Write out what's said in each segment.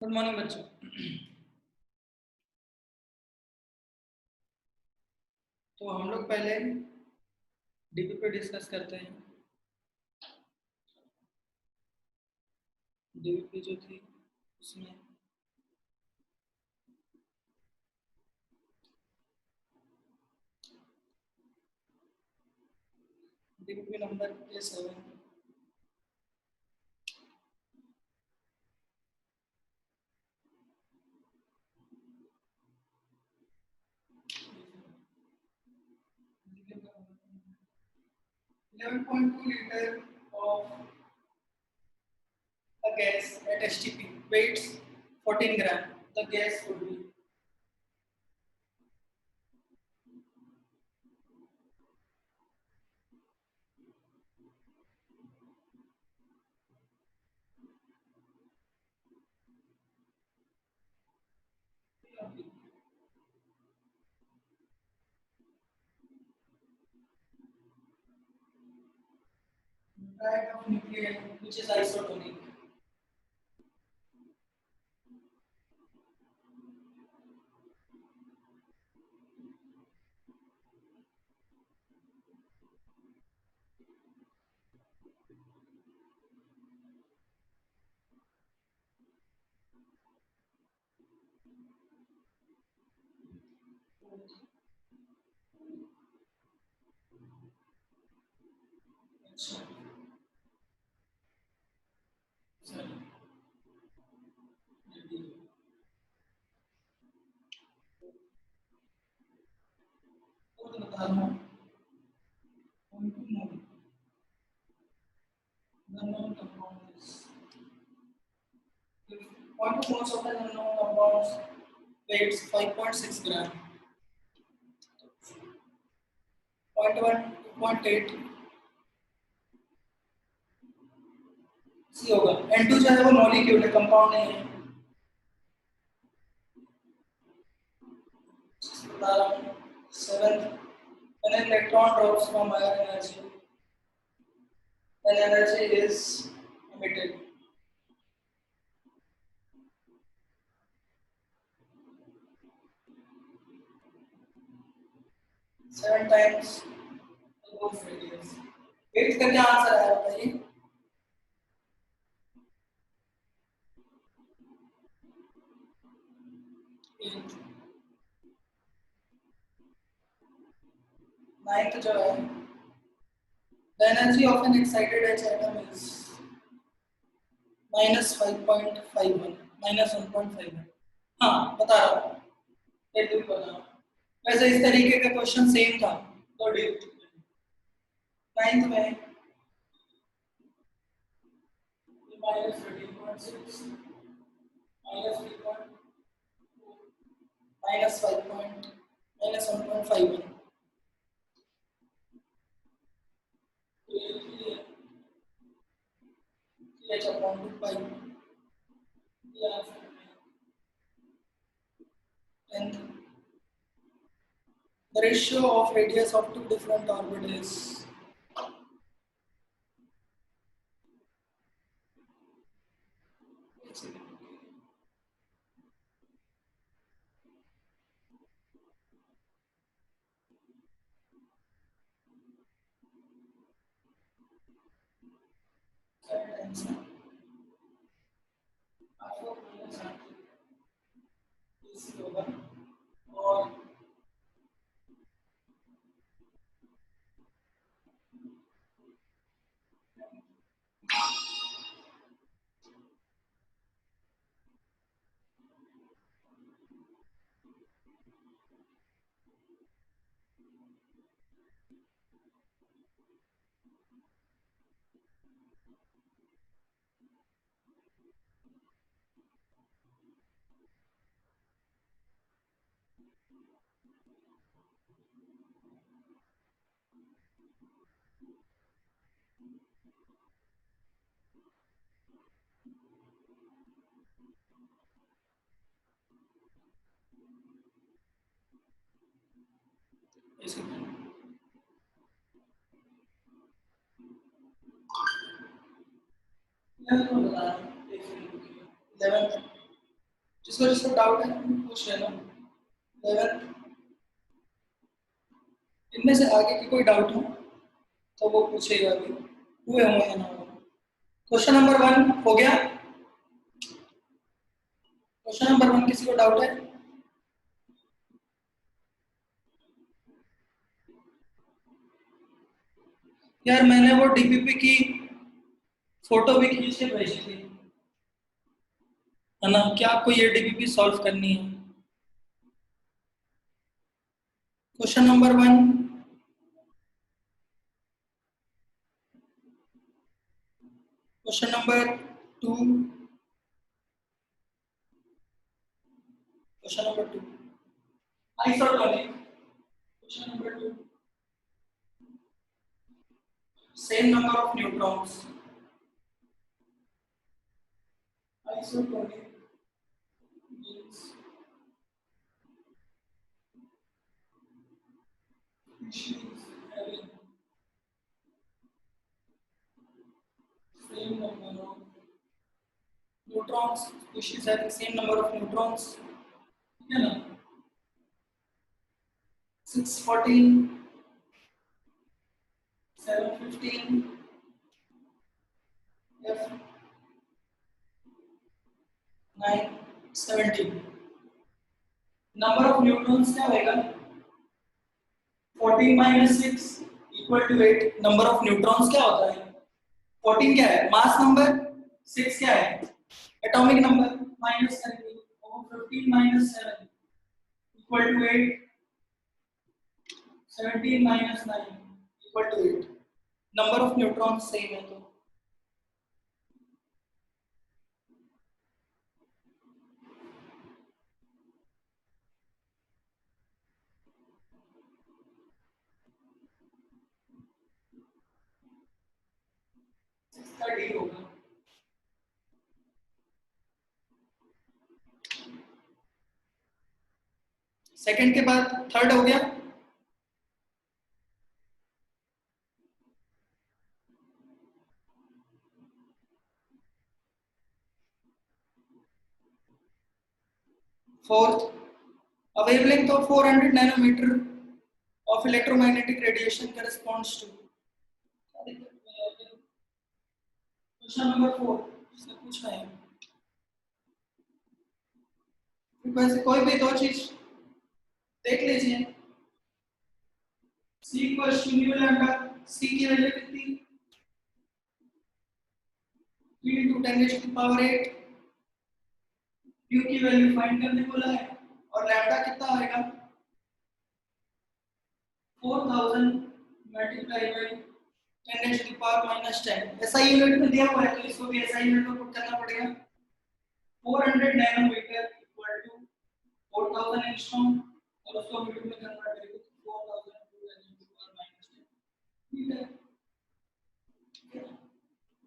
Good morning बच्चों। तो हम लोग पहले डीपी पे डिस्कस करते हैं। डीपी जो थी उसमें DP number A7 11.2 liter of a gas at STP weighs 14 gram. The gas would be type of nuclei which is isotonic. और बता रहा हूँ unknown compounds. Point two moles of an unknown compounds weighs 5.6 gram. 0.1 2.8 सी होगा। N2 जो है वो molecule है, compound नहीं है। बता रहा हूँ 7 an electron drops from higher energy when energy is emitted. Seven times the Wolf radius. Weight का क्या आंसर आया बताइए? नाइन्थ जो है the energy of an excited H atom is minus 5.51 minus 1.51. हाँ बता रहा हूँ, ये भी बता। वैसे इस तरीके का क्वेश्चन सेम था तो नाइन्थ में minus 13.6 minus 3. minus 5 point minus 1.51. H upon 2 pi. And the ratio of radius of two different orbitals. और ऐसे बता 11 जिसको जिसको डाउट है पूछ लेना। 11 इनमें से आगे की कोई डाउट हो तो वो पूछेगा अभी, हुए होंगे या ना हो। क्वेश्चन नंबर 1 हो गया। क्वेश्चन नंबर 1 किसी को डाउट है? यार मैंने वो डीपीपी की फोटो भी खींच के भेजी थी, है ना? क्या आपको ये डीपीपी सॉल्व करनी है? Question number 1, question number 2, question number 2 isotonic. Question number 2 same number of neutrons. Isotonic means species having same number of neutrons, species having same number of neutrons, ठीक है ना? 614, 715, F 917। नंबर ऑफ न्यूट्रॉन्स क्या होगा? 14 minus 6 equal to 8। Number of neutrons क्या होता है? 14 क्या है? Mass number. 6 क्या है? Atomic number. माइनस करेंगे और 15 minus 7 equal to 8। 17 minus 9 equal to 8। Number of neutrons same है तो इसका डी होगा। सेकंड के बाद थर्ड हो गया। Fourth, a wavelength of 400 nanometer of electromagnetic radiation corresponds to। Question number 4 इससे पूछना है। फ्रीक्वेंसी कोई भी दो चीज देख लीजिए। c equals to nu lambda. c की वैल्यू कितनी? 3 into 10 raised to the power 8। q की वैल्यू फाइंड करने बोला है और लैम्डा कितना आएगा? 4000 multiply by 10 raised to the power minus 10। ऐसा यूनिट में दिया हुआ है तो इसको भी ऐसा यूनिट में पुट करना पड़ेगा। 400 नैनोमीटर इक्वल टू 4000 एंगस्ट्रॉम और उसको मीटर में कन्वर्ट करेंगे तो 4000 to 10 to the power minus 10। ठीक है,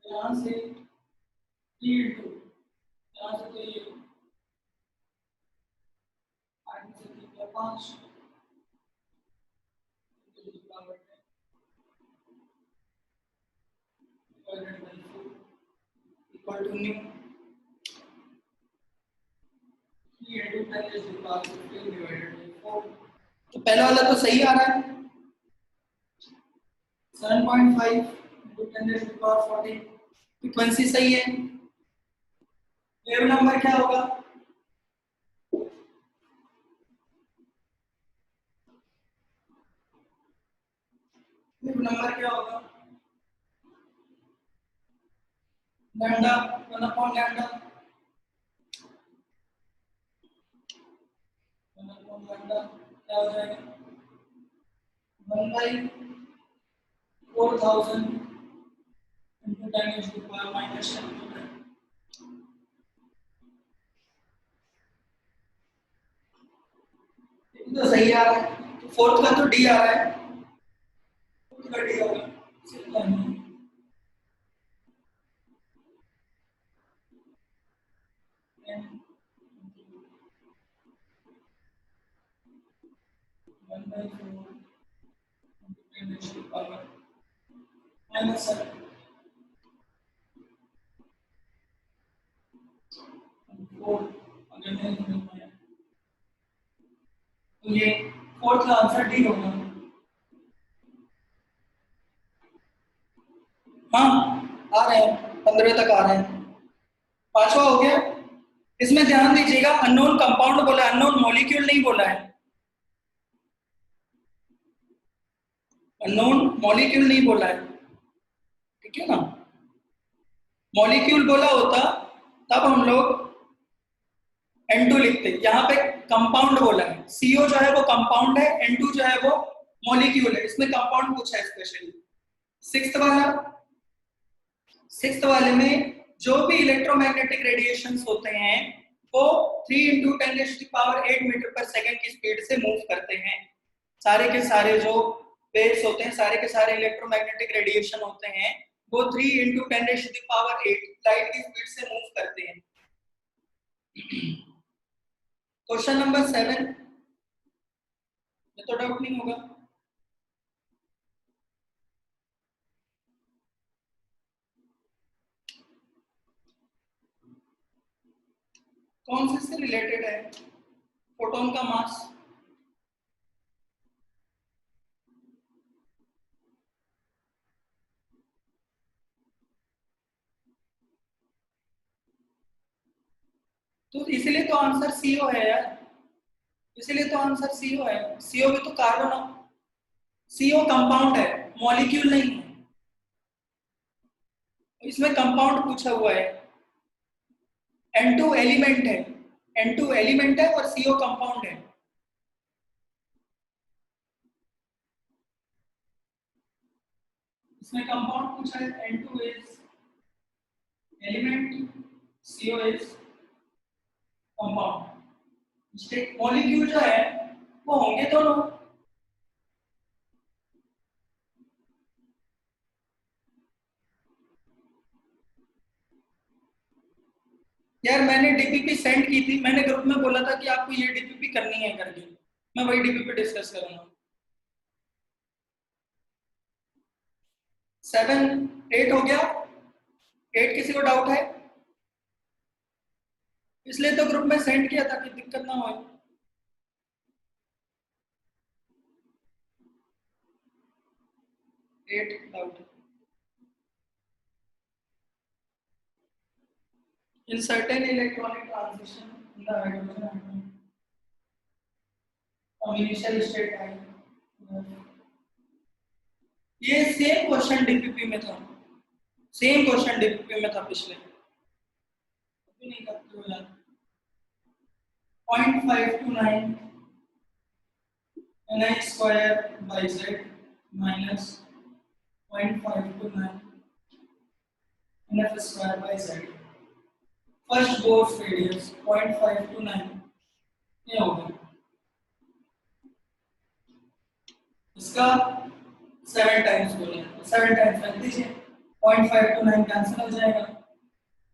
यहाँ से 3 into यहाँ से तो ये आगे से 3 या 5 equal to new 3 into 10 raised to the power 15 divided by 4। तो पहला वाला तो सही आ रहा है 7.5 into 10 raised to the power 14। Frequency सही है। वेव नंबर क्या होगा? वेव नंबर क्या होगा? Lambda 1 upon lambda 1 upon lambda क्या हो जाएगा? 1 by 4000 into 10 raised to the power minus 10। तो सही आ रहा है। तो फोर्थ का तो डी आ रहा है। फोर्थ का डी होगा। सिंपल है। माइनस 7 4 नहीं मिल पाया। तो ये फोर्थ का आंसर डी होगा। हाँ आ रहे हैं, 15 तक आ रहे हैं। पांचवा हो गया। इसमें ध्यान दीजिएगा, अननोन कंपाउंड बोला है, अननोन मॉलिक्यूल नहीं बोला है। अननोन मॉलिक्यूल नहीं बोला है, ठीक है ना। मॉलिक्यूल बोला होता तब हम लोग N2 लिखते। यहाँ पे कंपाउंड बोला है, CO जो है वो कंपाउंड है, N2 जो है वो मॉलिक्यूल है। इसमें कंपाउंड पूछा है स्पेशली। सिक्स्थ वाला, सिक्स्थ वाले में जो भी इलेक्ट्रोमैग्नेटिक रेडिएशंस होते हैं वो 3 × 10⁸ मीटर पर सेकंड की स्पीड से मूव करते हैं। सारे के सारे जो वेव्स होते हैं, सारे के सारे इलेक्ट्रोमैग्नेटिक रेडिएशन होते हैं, वो 3 × 10⁸ लाइट की स्पीड से मूव करते हैं। क्वेश्चन नंबर 7, ये तो डाउट नहीं होगा। कौन से रिलेटेड है? फोटोन का मास। तो इसलिए तो आंसर CO है यार, इसलिए तो आंसर CO है। CO भी तो कार्बन, CO कंपाउंड है, मॉलिक्यूल नहीं है। इसमें कंपाउंड पूछा हुआ है। N2 एलिमेंट है, N2 एलिमेंट है और CO कंपाउंड है। इसमें कंपाउंड पूछा है, N2 is element, CO is compound. Molecule जो है वो होंगे दोनों। यार मैंने डीपीपी सेंड की थी, मैंने ग्रुप में बोला था कि आपको ये डीपीपी करनी है करके, मैं वही डीपीपी डिस्कस करूंगा। 7 8 हो गया। 8 किसी को डाउट है? इसलिए तो ग्रुप में सेंड किया था कि दिक्कत ना हो। 8 doubt. In certain electronic transition in the hydrogen atom from initial state time, ये सेम क्वेश्चन डीपीपी में था, सेम क्वेश्चन डीपीपी में था पिछले, अभी नहीं करते हो यार। 0.529 Ni square by Z minus 0.529 Nf square by Z। First board radius 0.529 ये होगा। इसका 7 टाइम्स बोले, 7 टाइम्स रख दीजिए, 0.529 कैंसिल हो जाएगा,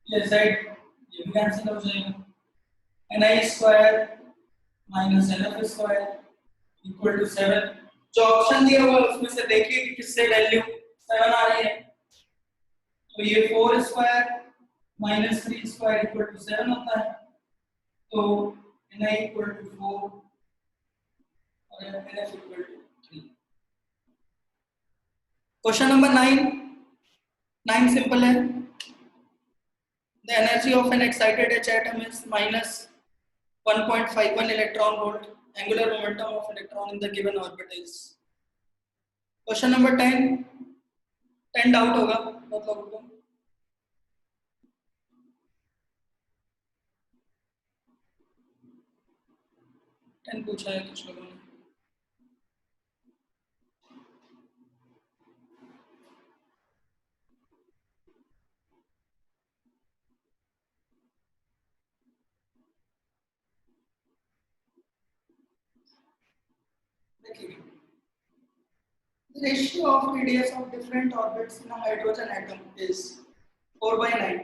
ये Z ये भी कैंसिल हो जाएगा। Ni square minus Nf square equal to 7। जो ऑप्शन दिया हुआ है उसमें से देखिए कि किससे वैल्यू 7 आ रही है। तो ये 4 square minus 3 square equal to 7 होता है। तो Ni इक्वल टू 4 और Nf equal to 3। Question number 9 simple है। The energy of an excited H atom is minus 1.51 electron volt. Angular momentum of electron in the given orbit is। Question number 10 doubt होगा बहुत लोगों को। पूछा है कुछ लोगों ने। देखिए, the ratio of radius of different orbits in a hydrogen atom is 4/9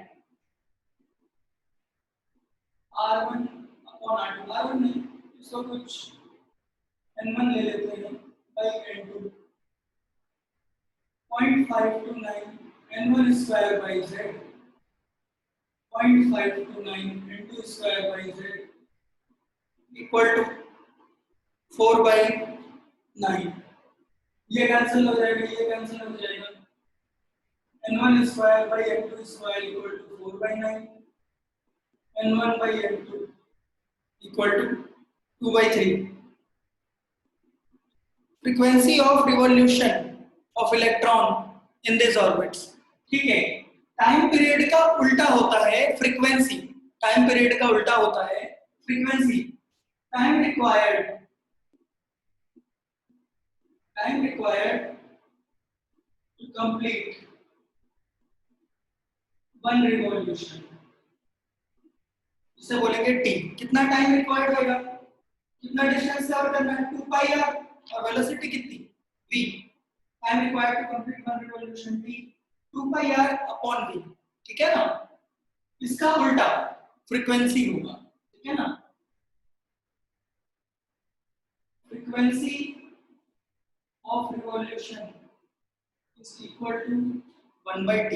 R1 upon R2। R1 नहीं, इसको कुछ N1 ले लेते हैं by N2 0.529 N1 square by Z 0.529 N2 square by Z equal to 4/9। ये कैंसिल हो जाएगा, ये कैंसिल हो जाएगा। n1 square by n2 square equal to 4/9, n1 by n2 equal to 2/3। Frequency of revolution of electron in this orbits. ठीक है, time period का उल्टा होता है फ्रीक्वेंसी, टाइम पीरियड का उल्टा होता है frequency. Time required to complete one revolution, इसे बोलेंगे t। कितना टाइम रिक्वायर्ड होगा, कितना डिस्टेंस कवर करना है, 2πr, और वेलोसिटी कितनी v। Time required to complete one revolution t 2πr upon v। ठीक है ना, इसका उल्टा फ्रीक्वेंसी होगा। ठीक है ना, frequency of revolution is equal to 1/t।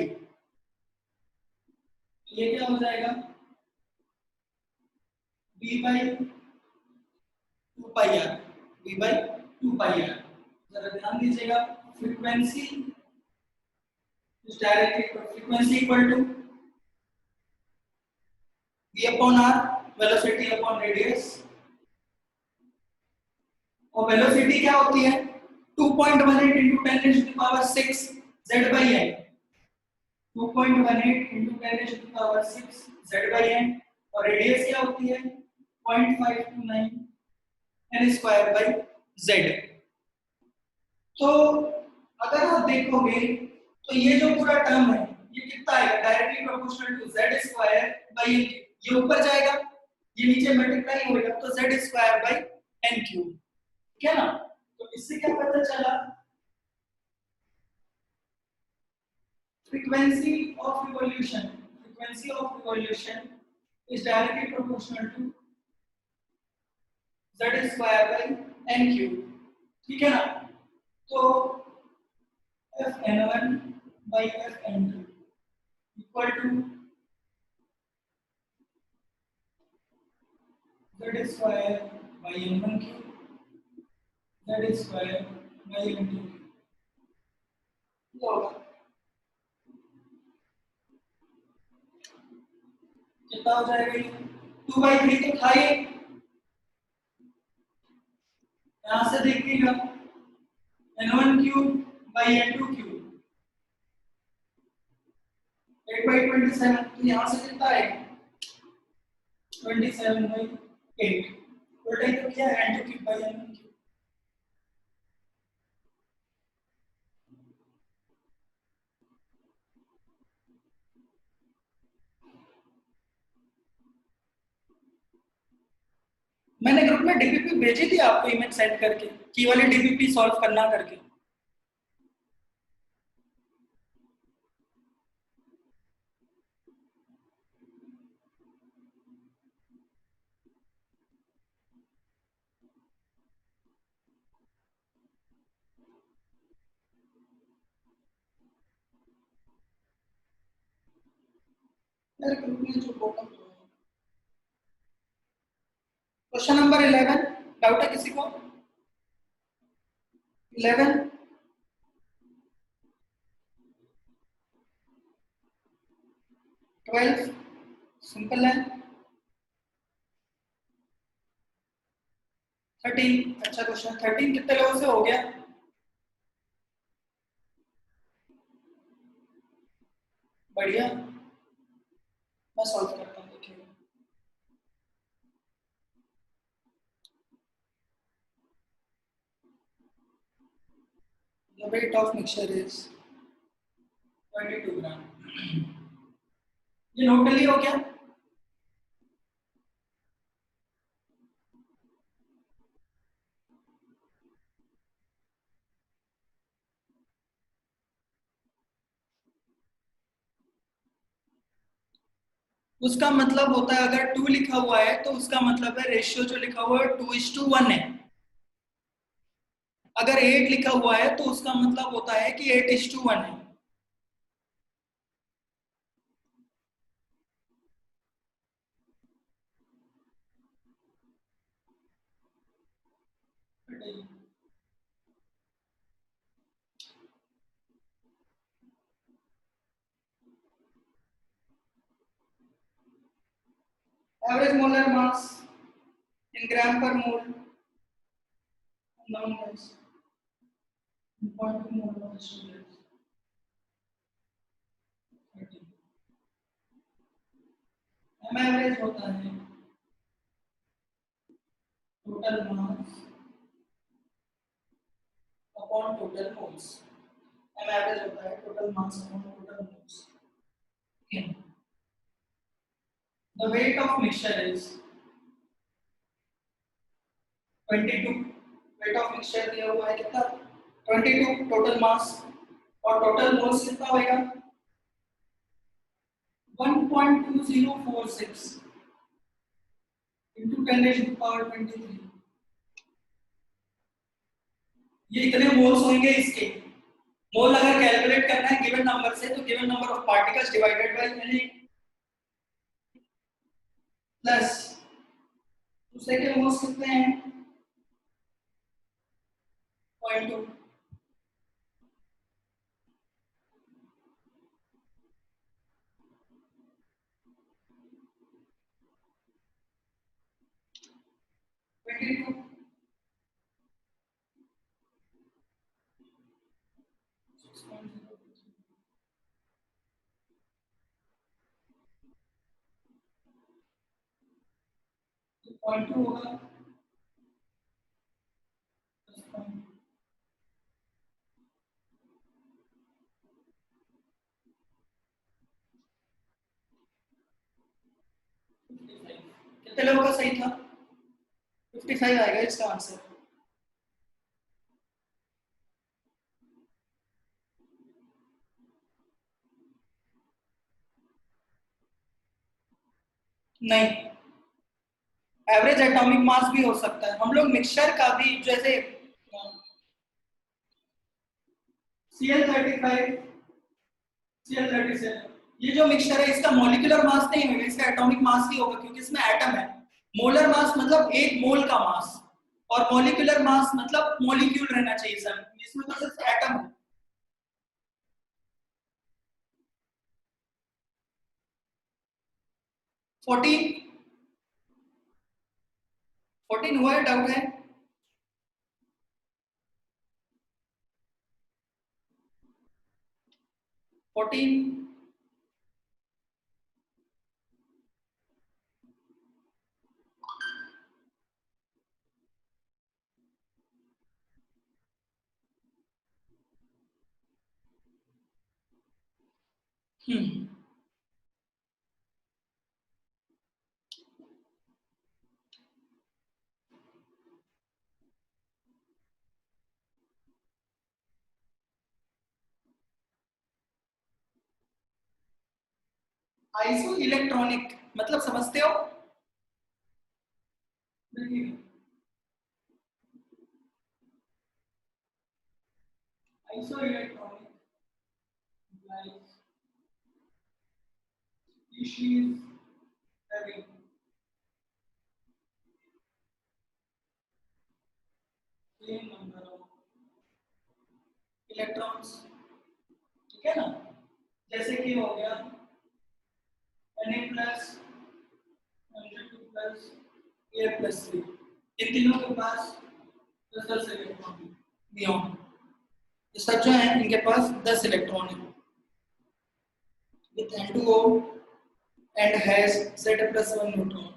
ये क्या हो जाएगा, v/2πr। जरा ध्यान दीजिएगा, frequency is directly frequency equal to v upon r, velocity upon radius. और वेलोसिटी क्या होती है, 2.18 into 10 raised to the power 6 z by n। 2.18 into 10 raised to the power 6 z by n। और रेडियस क्या होती है, 0.529 n स्क्वायर बाई z। तो अगर आप देखोगे तो ये जो पूरा टर्म है ये कितना आएगा, directly proportional to z square by n। ये ऊपर जाएगा, ये नीचे मल्टीप्लाई होगा, तो z square by n cube. ठीक है ना, तो इससे क्या पता चला, frequency of revolution is directly proportional to z square by n cube। ठीक है ना, तो fn1 by fn2 equal to z square by n1 cube z square by n2 cube। होगा कितना हो जाएगा, 2/3 तो था ही, यहां से देखिएगा n1 cube by n2 cube 8/27। तो यहां से कितना आएगा, 27/8। उल्टा ही तो किया, n2 cube by n1 cube. मैंने ग्रुप में डीपीपी भेजी थी आपको, इमेज सेंड करके, की वाली डीपीपी सॉल्व करना करके। मेरे ग्रुप में जो बॉटम क्वेश्चन नंबर 11, डाउट है किसी को, 11 12 सिंपल है, 13 अच्छा क्वेश्चन। 13 कितने लोगों से हो गया, बढ़िया, मैं सॉल्व करता हूँ, देखिए। The weight of mixture is 22 ग्राम। ये नोट कर लिया हो क्या, उसका मतलब होता है अगर 2 लिखा हुआ है तो उसका मतलब है रेशियो जो लिखा हुआ है 2:1 है। अगर 8 लिखा हुआ है तो उसका मतलब होता है कि 8:1 है। Average molar mass in gram per mole known as 0.2 mole of students 30 M average होता है total mass upon total moles M average होता है total mass upon total moles the weight of mixture is 22 weight of mixture दिया हुआ है कितना 22 total mass और total moles कितना होगा 1.2046 into 10 raised to power 23 ये इतने मोल्स होंगे इसके मोल अगर कैलकुलेट करना है गिवन नंबर से तो given number of particles divided by N plus दूसरे के मोल्स कितने हैं 0.2 22 0.2 होगा 55 कितने लोगों का सही था 55 आएगा इसका आंसर नहीं एवरेज एटॉमिक मास भी हो सकता है हम लोग मिक्सचर का भी जैसे Cl35 Cl37 ये जो मिक्सचर है इसका मॉलिक्यूलर मास नहीं होगा इसका एटॉमिक मास ही होगा क्योंकि इसमें एटम है मोलर मास मतलब एक मोल का मास और मॉलिक्यूलर मास मतलब मॉलिक्यूल रहना चाहिए सर इसमें तो सिर्फ एटम है 14 हुआ है डाउट है 14 आइसो इलेक्ट्रॉनिक मतलब समझते हो iso electronic species having same number of electrons ठीक है ना जैसे कि हो गया Na plus Mg2 plus A plus 3 इन तीनों के पास 10 इलेक्ट्रॉन नियॉन ये सब जो है इनके पास 10 इलेक्ट्रॉन है with N2O and has Z plus 1 neutron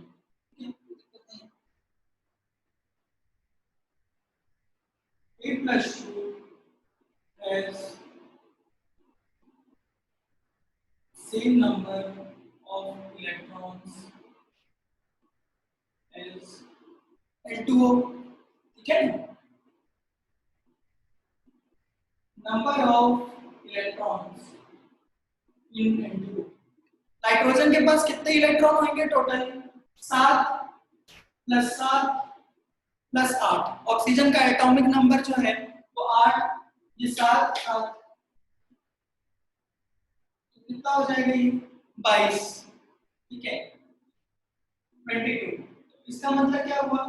A plus 2 has same number of electrons as N2O ठीक है number of electrons in N2O nitrogen के पास कितने इलेक्ट्रॉन होंगे टोटल 7 प्लस 7 प्लस 8 ऑक्सीजन का एटॉमिक नंबर जो है वो 8 ये 7 7 कितना हो जाएगा ये 22 ठीक है 22 इसका मतलब क्या हुआ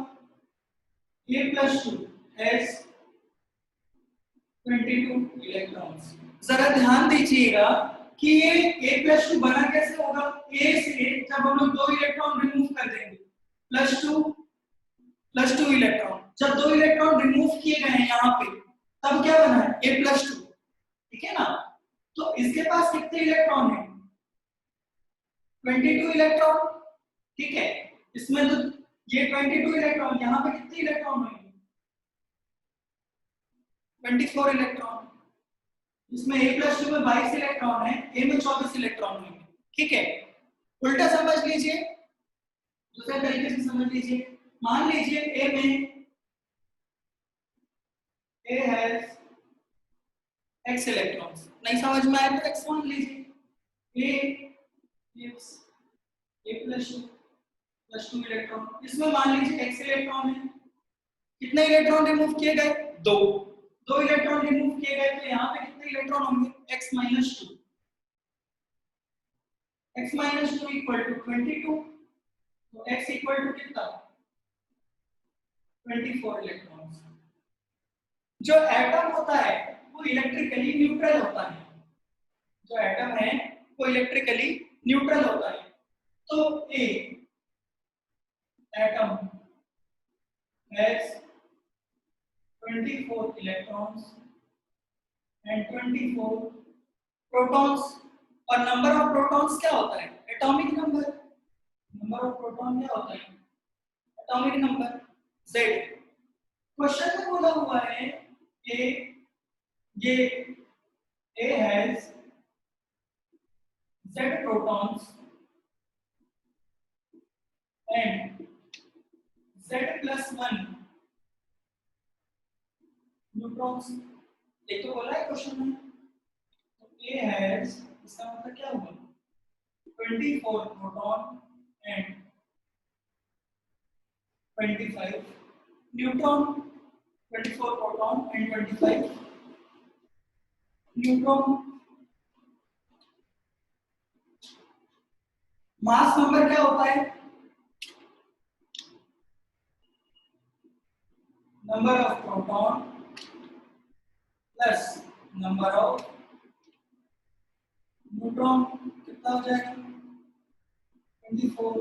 A plus 2 has 22 इलेक्ट्रॉन्स। जरा ध्यान दीजिएगा कि ये A+2 बना कैसे होगा। A से जब हम लोग 2 इलेक्ट्रॉन रिमूव कर देंगे +2 इलेक्ट्रॉन, जब 2 इलेक्ट्रॉन रिमूव किए गए हैं यहाँ पे, तब क्या बना है A+2, ठीक है ना। तो इसके पास कितने इलेक्ट्रॉन है 22 इलेक्ट्रॉन, ठीक है। इसमें तो ये 22 इलेक्ट्रॉन, यहाँ पे कितने इलेक्ट्रॉन होंगे 24 इलेक्ट्रॉन। इसमें A+2 में 22 इलेक्ट्रॉन है, A में 24 इलेक्ट्रॉन होंगे, ठीक है। उल्टा समझ लीजिए, दूसरे तरीके से समझ लीजिए। मान लीजिए A में A has x इलेक्ट्रॉन्स, नहीं समझ में आया तो x मान लीजिए। A is A+2 इलेक्ट्रॉन, इसमें मान लीजिए x इलेक्ट्रॉन है। कितने इलेक्ट्रॉन रिमूव किए गए 2 इलेक्ट्रॉन रिमूव किए गए, तो यहाँ पे कितने इलेक्ट्रॉन होंगे x-2, x-2 इक्वल टू 22, तो x इक्वल टू कितना 24 इलेक्ट्रॉन्स। जो एटम होता है वो इलेक्ट्रिकली न्यूट्रल होता है, जो एटम है वो इलेक्ट्रिकली न्यूट्रल होता है। तो A atom has 24 electrons and 24 protons, और नंबर ऑफ प्रोटॉन्स क्या होता है atomic number. Number of proton क्या होता है एटॉमिक नंबर Z। क्वेश्चन में बोला हुआ है A has Z protons and Z+1 neutrons. ये तो बोला है क्वेश्चन में। तो A has, इसका मतलब क्या होगा 24 proton and 25 neutron, 24 proton and 25 neutron. Mass number क्या होता है number of proton plus number of neutron, कितना हो जाएगा 24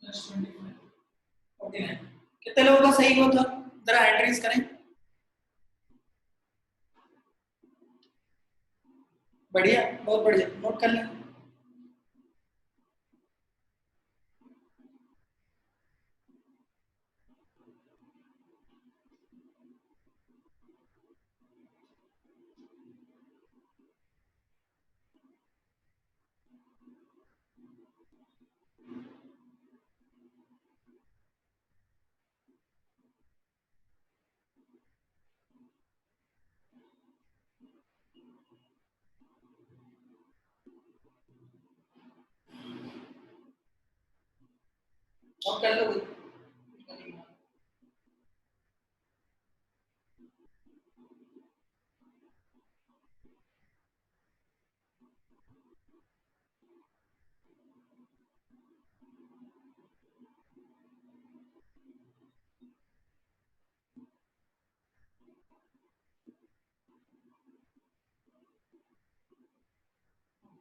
प्लस 25 49। कितने लोगों का सही हुआ था जरा एंट्रीज करें। बढ़िया, बहुत बढ़िया, नोट कर लें। नोट कर लो भाई।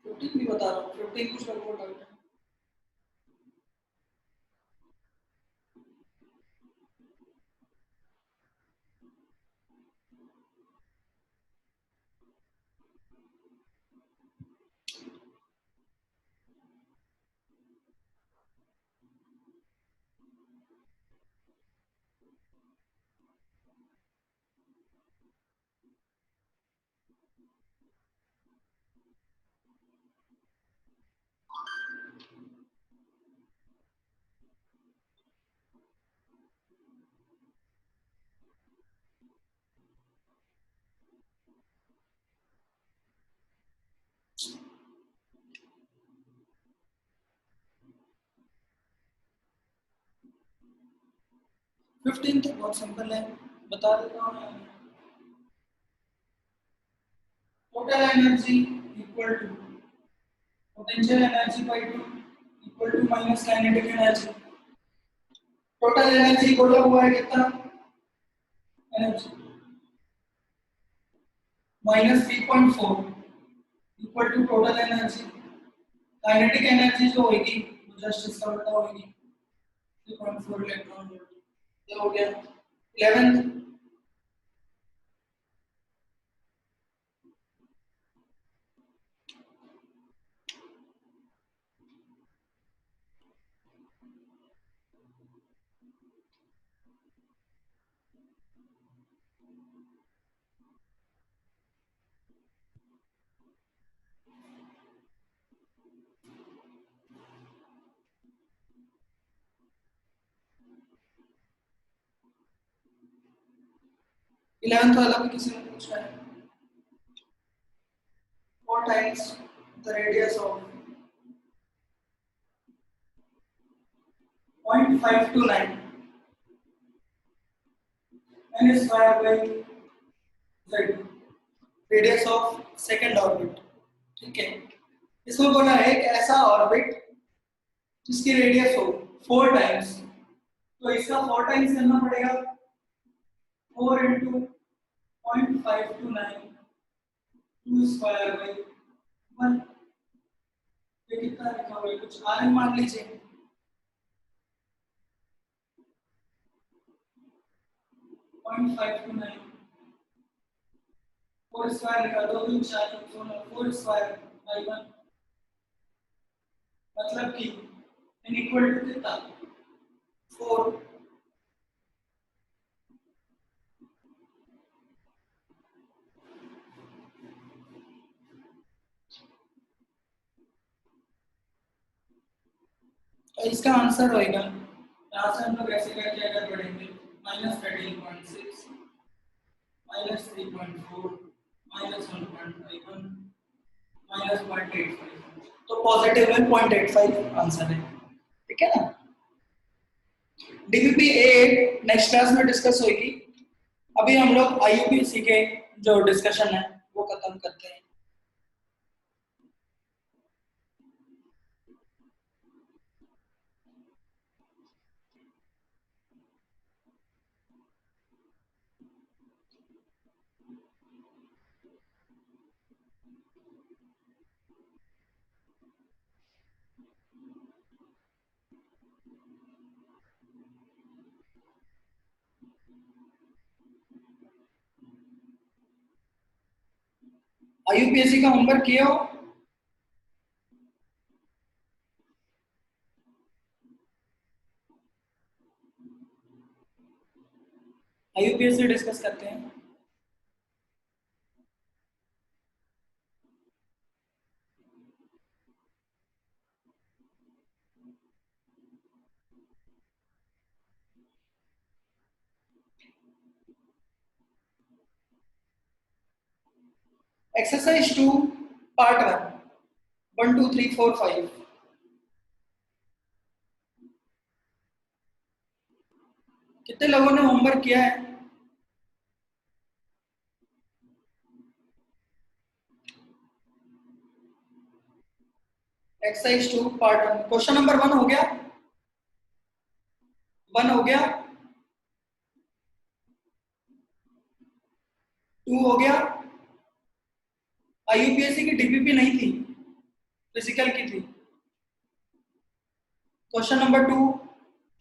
प्रोटीन भी बता रहा हूँ, प्रोटीन कुछ लोगों को डाउट है। फिफ्टीन तो बहुत सिंपल है, बता देता हूँ मैं। Total energy equal to potential energy by 2 equal to minus kinetic energy. Total energy बोला हुआ है कितना energy minus 3.4 equal to total energy, kinetic energy जो होगी वो जस्ट इसका उल्टा होगी 3.4 इलेक्ट्रॉन वोल्ट। ये हो गया 11th। 11th वाला भी किसी ने पूछा है। 4 times the radius of 0.529 n square by z, radius of second orbit. ठीक है, इसमें बोला है कि ऐसा ऑर्बिट जिसकी रेडियस हो 4 टाइम्स, तो इसका 4 टाइम्स करना पड़ेगा 4 इंटू 0.529 2 स्क्वायर बाई 1। ये कितना लिखा हुआ है, कुछ आर मान लीजिए। 0.529 4 स्क्वायर लिखा, 2 2 4 4 स्क्वायर बाई 1, मतलब कि n इक्वल टू कितना 4। तो इसका आंसर होएगा, यहाँ से हम लोग ऐसे करके अगर बढ़ेंगे -13.6 -3.4 -1.51 -0.85, तो पॉजिटिव में 0.85 आंसर है। ठीक है ना। डीबीपी 8 नेक्स्ट क्लास में डिस्कस होगी। अभी हम लोग आईयूपीएसी के जो डिस्कशन है वो खत्म करते हैं। आईयूपीएसी का होमवर्क किया हो? आईयूपीएसी डिस्कस करते हैं। Exercise 2 part 1 1 2 3 4 5। कितने लोगों ने होमवर्क किया है? एक्सरसाइज 2 पार्ट 1 क्वेश्चन नंबर 1 हो गया, 1 हो गया, 2 हो गया। आईयूपीएसी की डीपीपी नहीं थी, फिजिकल की थी। Question number 2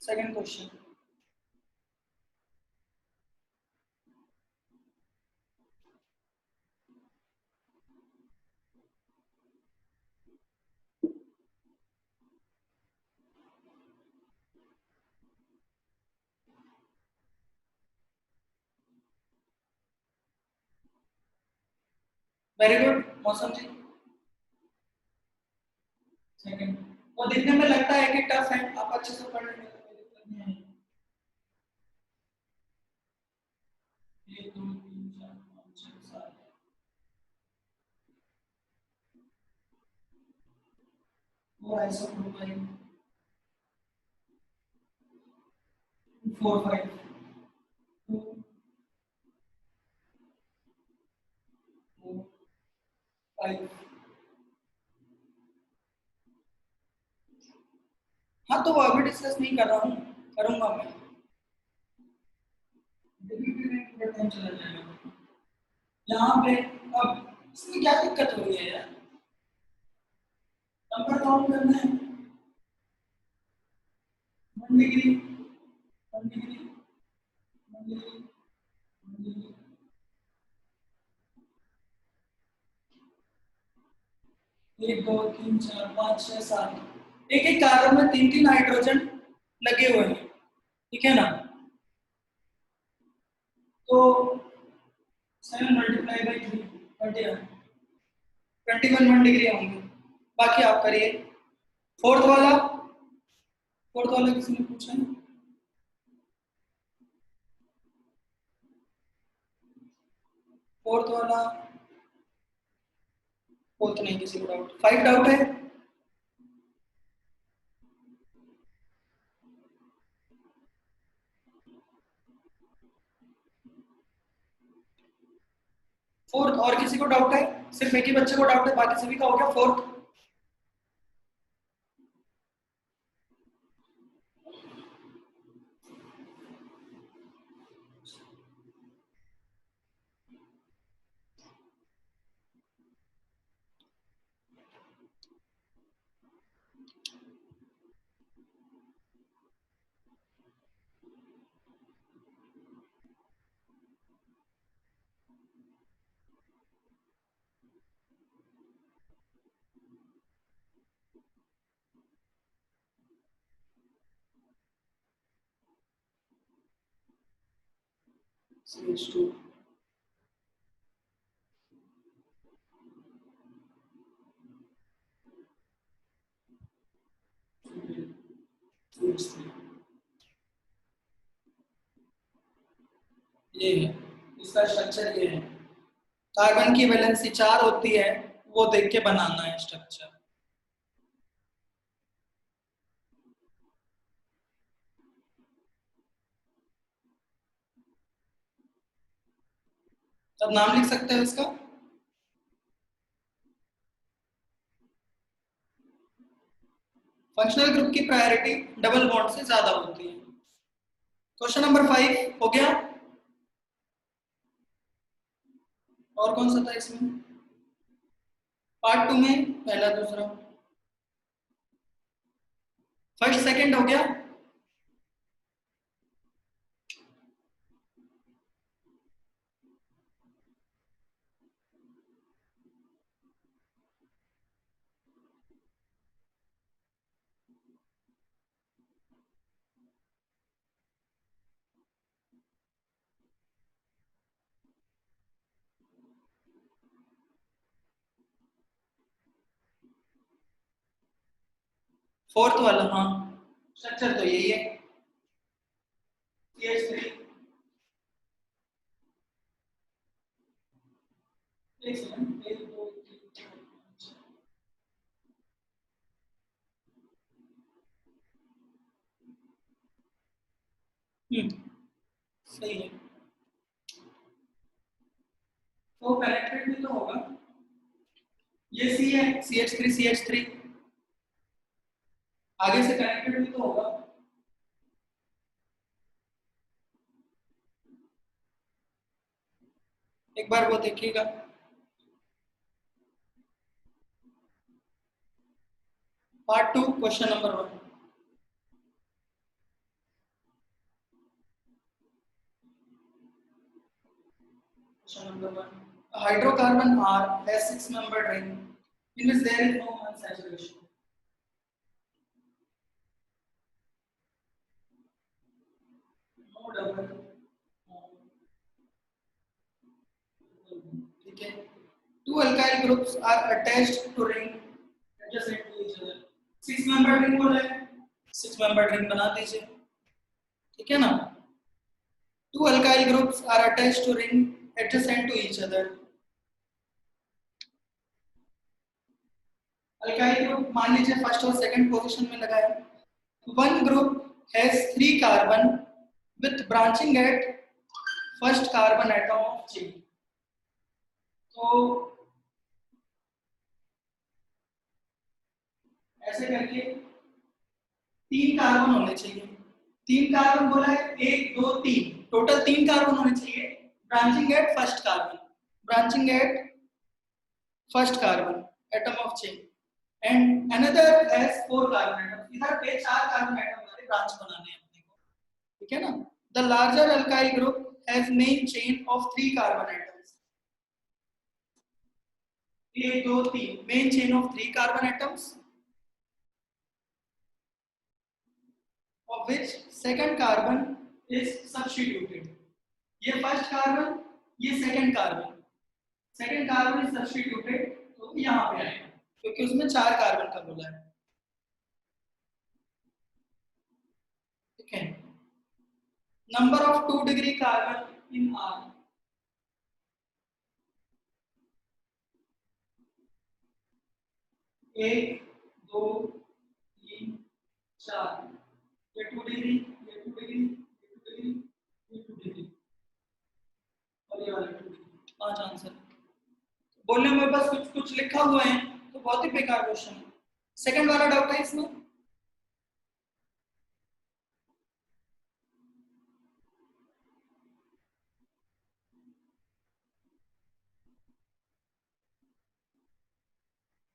second question. Very good मौसम जी। सेकंड, वो देखने में लगता है कि टफ है, आप अच्छे से पढ़ लेंगे तो कोई दिक्कत नहीं आएगी। 1 2 3 4 5 6 7 वो ऐसा प्रोफाइल 4 5 2 4 5। हाँ तो वो अभी डिस्कस नहीं कर रहा हूँ, करूंगा मैं। डीपीपी में पूरा टाइम चला जाएगा। यहाँ पे अब इसमें क्या दिक्कत हो रही है यार, नंबर काउंट करना है 1 डिग्री 1 डिग्री 1 डिग्री 1 डिग्री। 1 2 3 4 5 6 7, एक एक कार्बन में 3 3 हाइड्रोजन लगे हुए हैं, ठीक है ना। तो 7 × 3 21 1 डिग्री होंगे। बाकी आप करिए। फोर्थ वाला, फोर्थ वाला किसी ने पूछा है? फोर्थ वाला, फोर्थ नहीं, किसी को डाउट, 5 डाउट है। फोर्थ और किसी को डाउट है? सिर्फ एक ही बच्चे को डाउट है, बाकी सभी का हो गया फोर्थ। CH2 CH3, ये है इसका स्ट्रक्चर, ये है। कार्बन की वैलेंसी 4 होती है, वो देख के बनाना है स्ट्रक्चर। अब नाम लिख सकते हो इसका। फंक्शनल ग्रुप की प्रायोरिटी डबल बॉन्ड से ज्यादा होती है। क्वेश्चन नंबर 5 हो गया। और कौन सा था इसमें? पार्ट 2 में पहला दूसरा, फर्स्ट सेकंड हो गया। फोर्थ वाला, हाँ स्ट्रक्चर तो यही है, CH3। एक सेकंड, 1 2 3 4 5 सही है। तो कनेक्टेड भी तो होगा, ये C है, CH3 CH3 आगे से कनेक्टेड भी तो होगा। एक बार वो देखिएगा। Part 2 question number 1। Question number 1. A hydrocarbon R has 6-membered ring in which there is no unsaturation. No double. ठीक है। Two alkyl groups are attached to ring adjacent to each other. 6-membered ring बोला है, 6-membered ring बना दीजिए, ठीक है ना। Two alkyl groups are attached to ring adjacent to each other. Alkyl group मान लीजिए फर्स्ट और सेकंड पोजीशन में लगाया। One group has 3 carbon with branching at first carbon atom of chain. तो ऐसे करके 3 कार्बन होने चाहिए। 3 कार्बन बोला है, 1 2 3, टोटल 3 कार्बन होने चाहिए branching at first carbon, branching at first carbon atom of chain and another has 4 carbon atom. इधर पे 4 कार्बन एटम वाले ब्रांच बनाने हैं अपने को, ठीक है ना। The larger alkyl group has main chain of 3 carbon atoms. 1 2 3 main chain of 3 carbon atoms of which second carbon is substituted। ये फर्स्ट कार्बन, ये सेकंड कार्बन इज सब्स्टिट्यूटेड, तो यहाँ पे आएगा क्योंकि उसमें 4 कार्बन का बोला है, ठीक है। Number of 2 degree carbon in are, एक दो तीन चार, ये 2 डिग्री, ये 2 डिग्री, ये 2 डिग्री, ये 2 डिग्री और ये वाला 2 डिग्री। 5 आंसर बोलने में बस कुछ कुछ लिखा हुआ है तो बहुत ही बेकार क्वेश्चन है। सेकंड वाला डाउट है इसमें,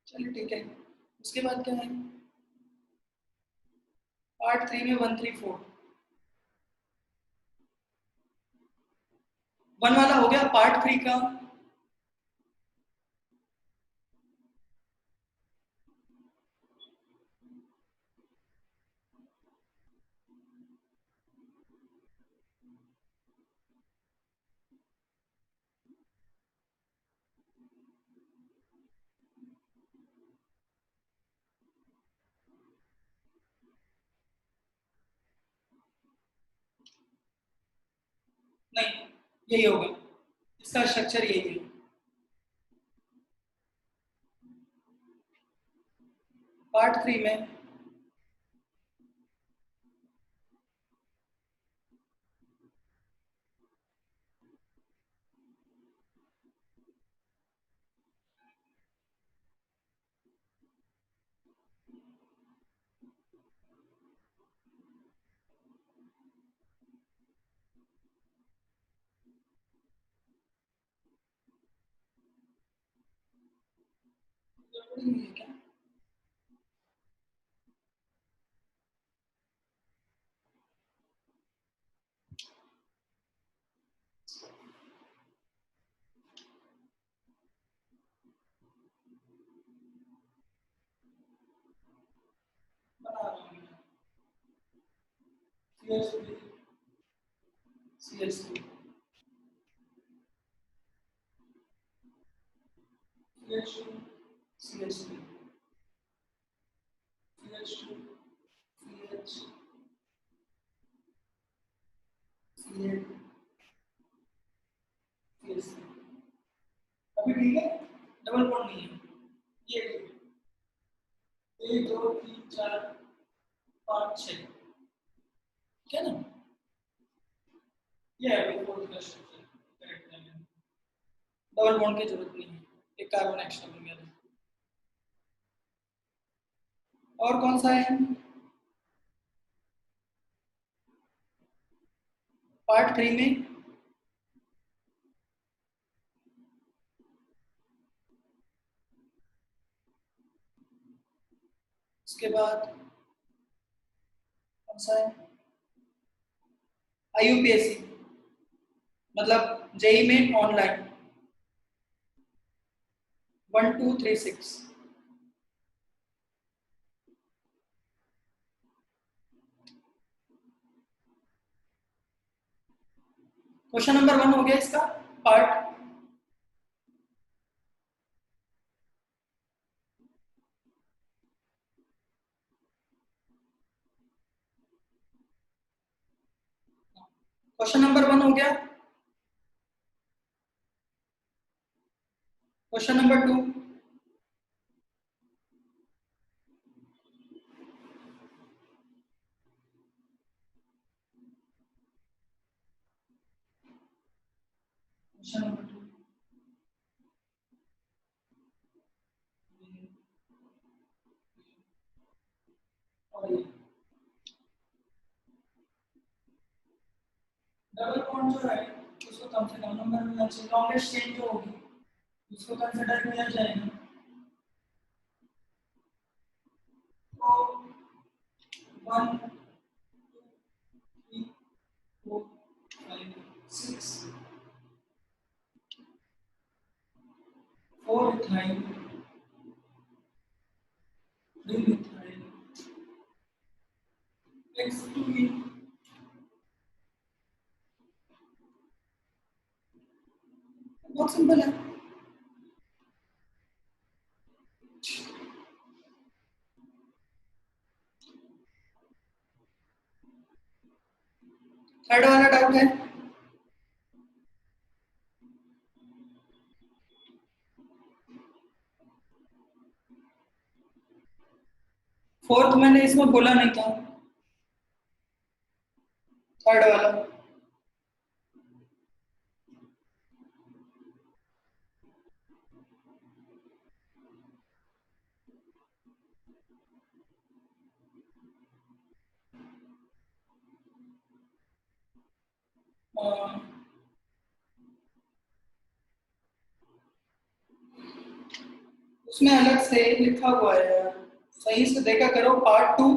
चलिए ठीक है। उसके बाद क्या है, पार्ट 3 में 134 1 वाला हो गया। पार्ट 3 का नहीं, यही होगा, इसका स्ट्रक्चर यही है। पार्ट 3 में क्या बना रहा हूँ मैं, CH3 CH2 CH3 CH2 CH CH CH3। अभी ठीक है, डबल बॉन्ड नहीं है, ये ठीक है। 1 2 3 4 5 6, ठीक है ना। ये है फोर्थ का स्ट्रक्चर, करेक्ट है। डबल बॉन्ड की जरूरत नहीं है, एक कार्बन एक्स्ट्रा हो गया। और कौन सा है, पार्ट 3 में उसके बाद कौन सा है, IUPAC मतलब जेई में ऑनलाइन 1 2 3 6। क्वेश्चन नंबर 1 हो गया इसका पार्ट। क्वेश्चन नंबर 1 हो गया। क्वेश्चन नंबर 2, क्वेश्चन नंबर 2 और ये डबल बॉन्ड जो है उसको कम से कम नंबर मिलना चाहिए। लॉन्गेस्ट चेन जो होगी इसको कंसिडर किया जाएगा तो 1 2 3 4 5 6 4 इथाइल 3 इथाइल X2E बहुत सिंपल है। थर्ड वाला डाउट है? फोर्थ मैंने इसमें बोला नहीं था, थर्ड वाला। उसमें अलग से लिखा हुआ है यार, सही से देखा करो। Part 2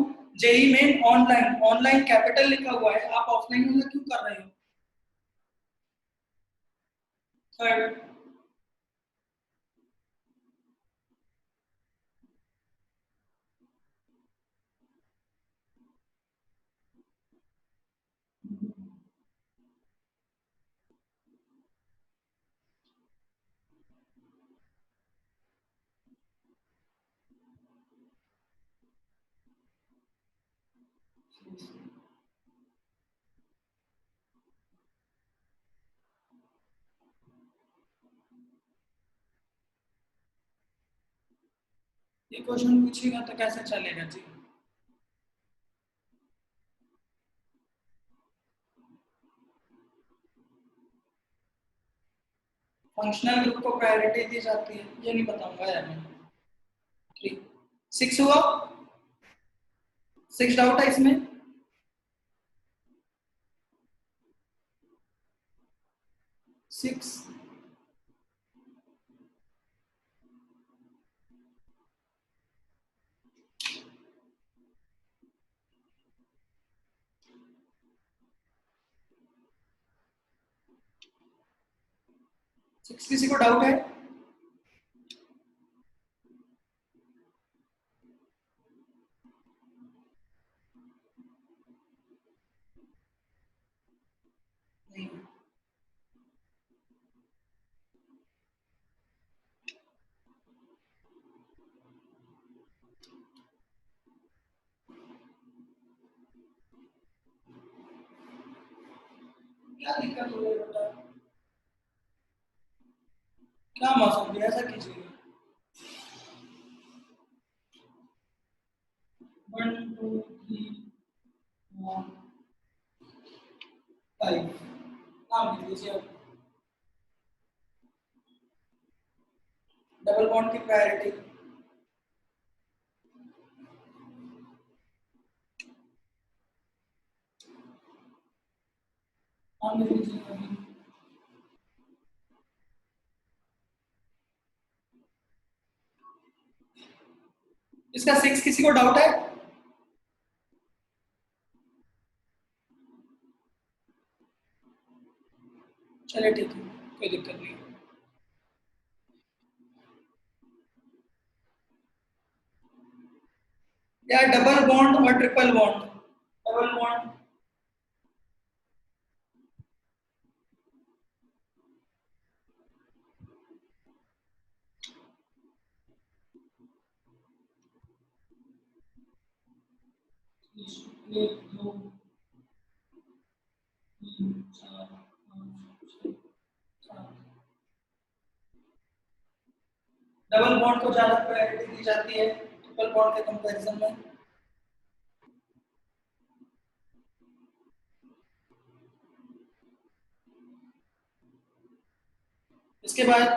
JEE main online, online capital लिखा हुआ है, आप ऑफलाइन में क्यों कर रहे हो? थर्ड ये क्वेश्चन पूछेगा तो कैसे चलेगा जी? फंक्शनल ग्रुप को प्रायोरिटी दी जाती है, ये नहीं बताऊंगा यार मैं। 3 6 हुआ, 6 डाउट है इसमें। 6 6 किसी को डाउट है? नहीं। क्या दिक्कत हो रही है बेटा? क्या मौसम भी ऐसा कीजिए। 1 2 3 4 5 नाम लिख लीजिए आप। डबल बॉन्ड की प्रायोरिटी। नाम लिख लीजिए अभी। इसका 6 किसी को डाउट है? चलिए ठीक है, कोई दिक्कत नहीं। या डबल बॉन्ड और ट्रिपल बॉन्ड? डबल बॉन्ड एक दो तीन चार पाँच छः सात। डबल बॉन्ड को ज्यादा प्रायोरिटी दी जाती है ट्रिपल बॉन्ड के कंपैरिजन में। इसके बाद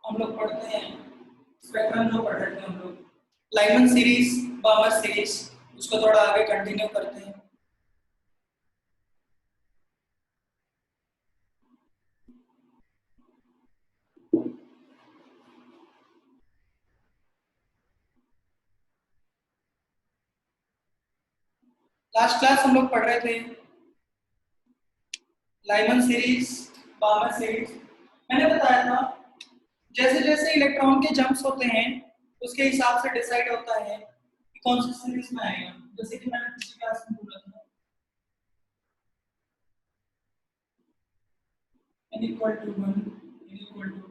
हम लोग पढ़ते हैं स्पेक्ट्रम, जो पढ़ रहे थे हम लोग, लाइमन सीरीज, बामर सीरीज, उसको थोड़ा आगे कंटिन्यू करते हैं। लास्ट क्लास हम लोग पढ़ रहे थे लाइमन सीरीज, बामर सीरीज। मैंने बताया था जैसे जैसे इलेक्ट्रॉन के जंप्स होते हैं उसके हिसाब से डिसाइड होता है कि कौन सी सीरीज में आएगा। जैसे कि मैंने पिछली क्लास में बोला था n equal to 1, n equal to 2,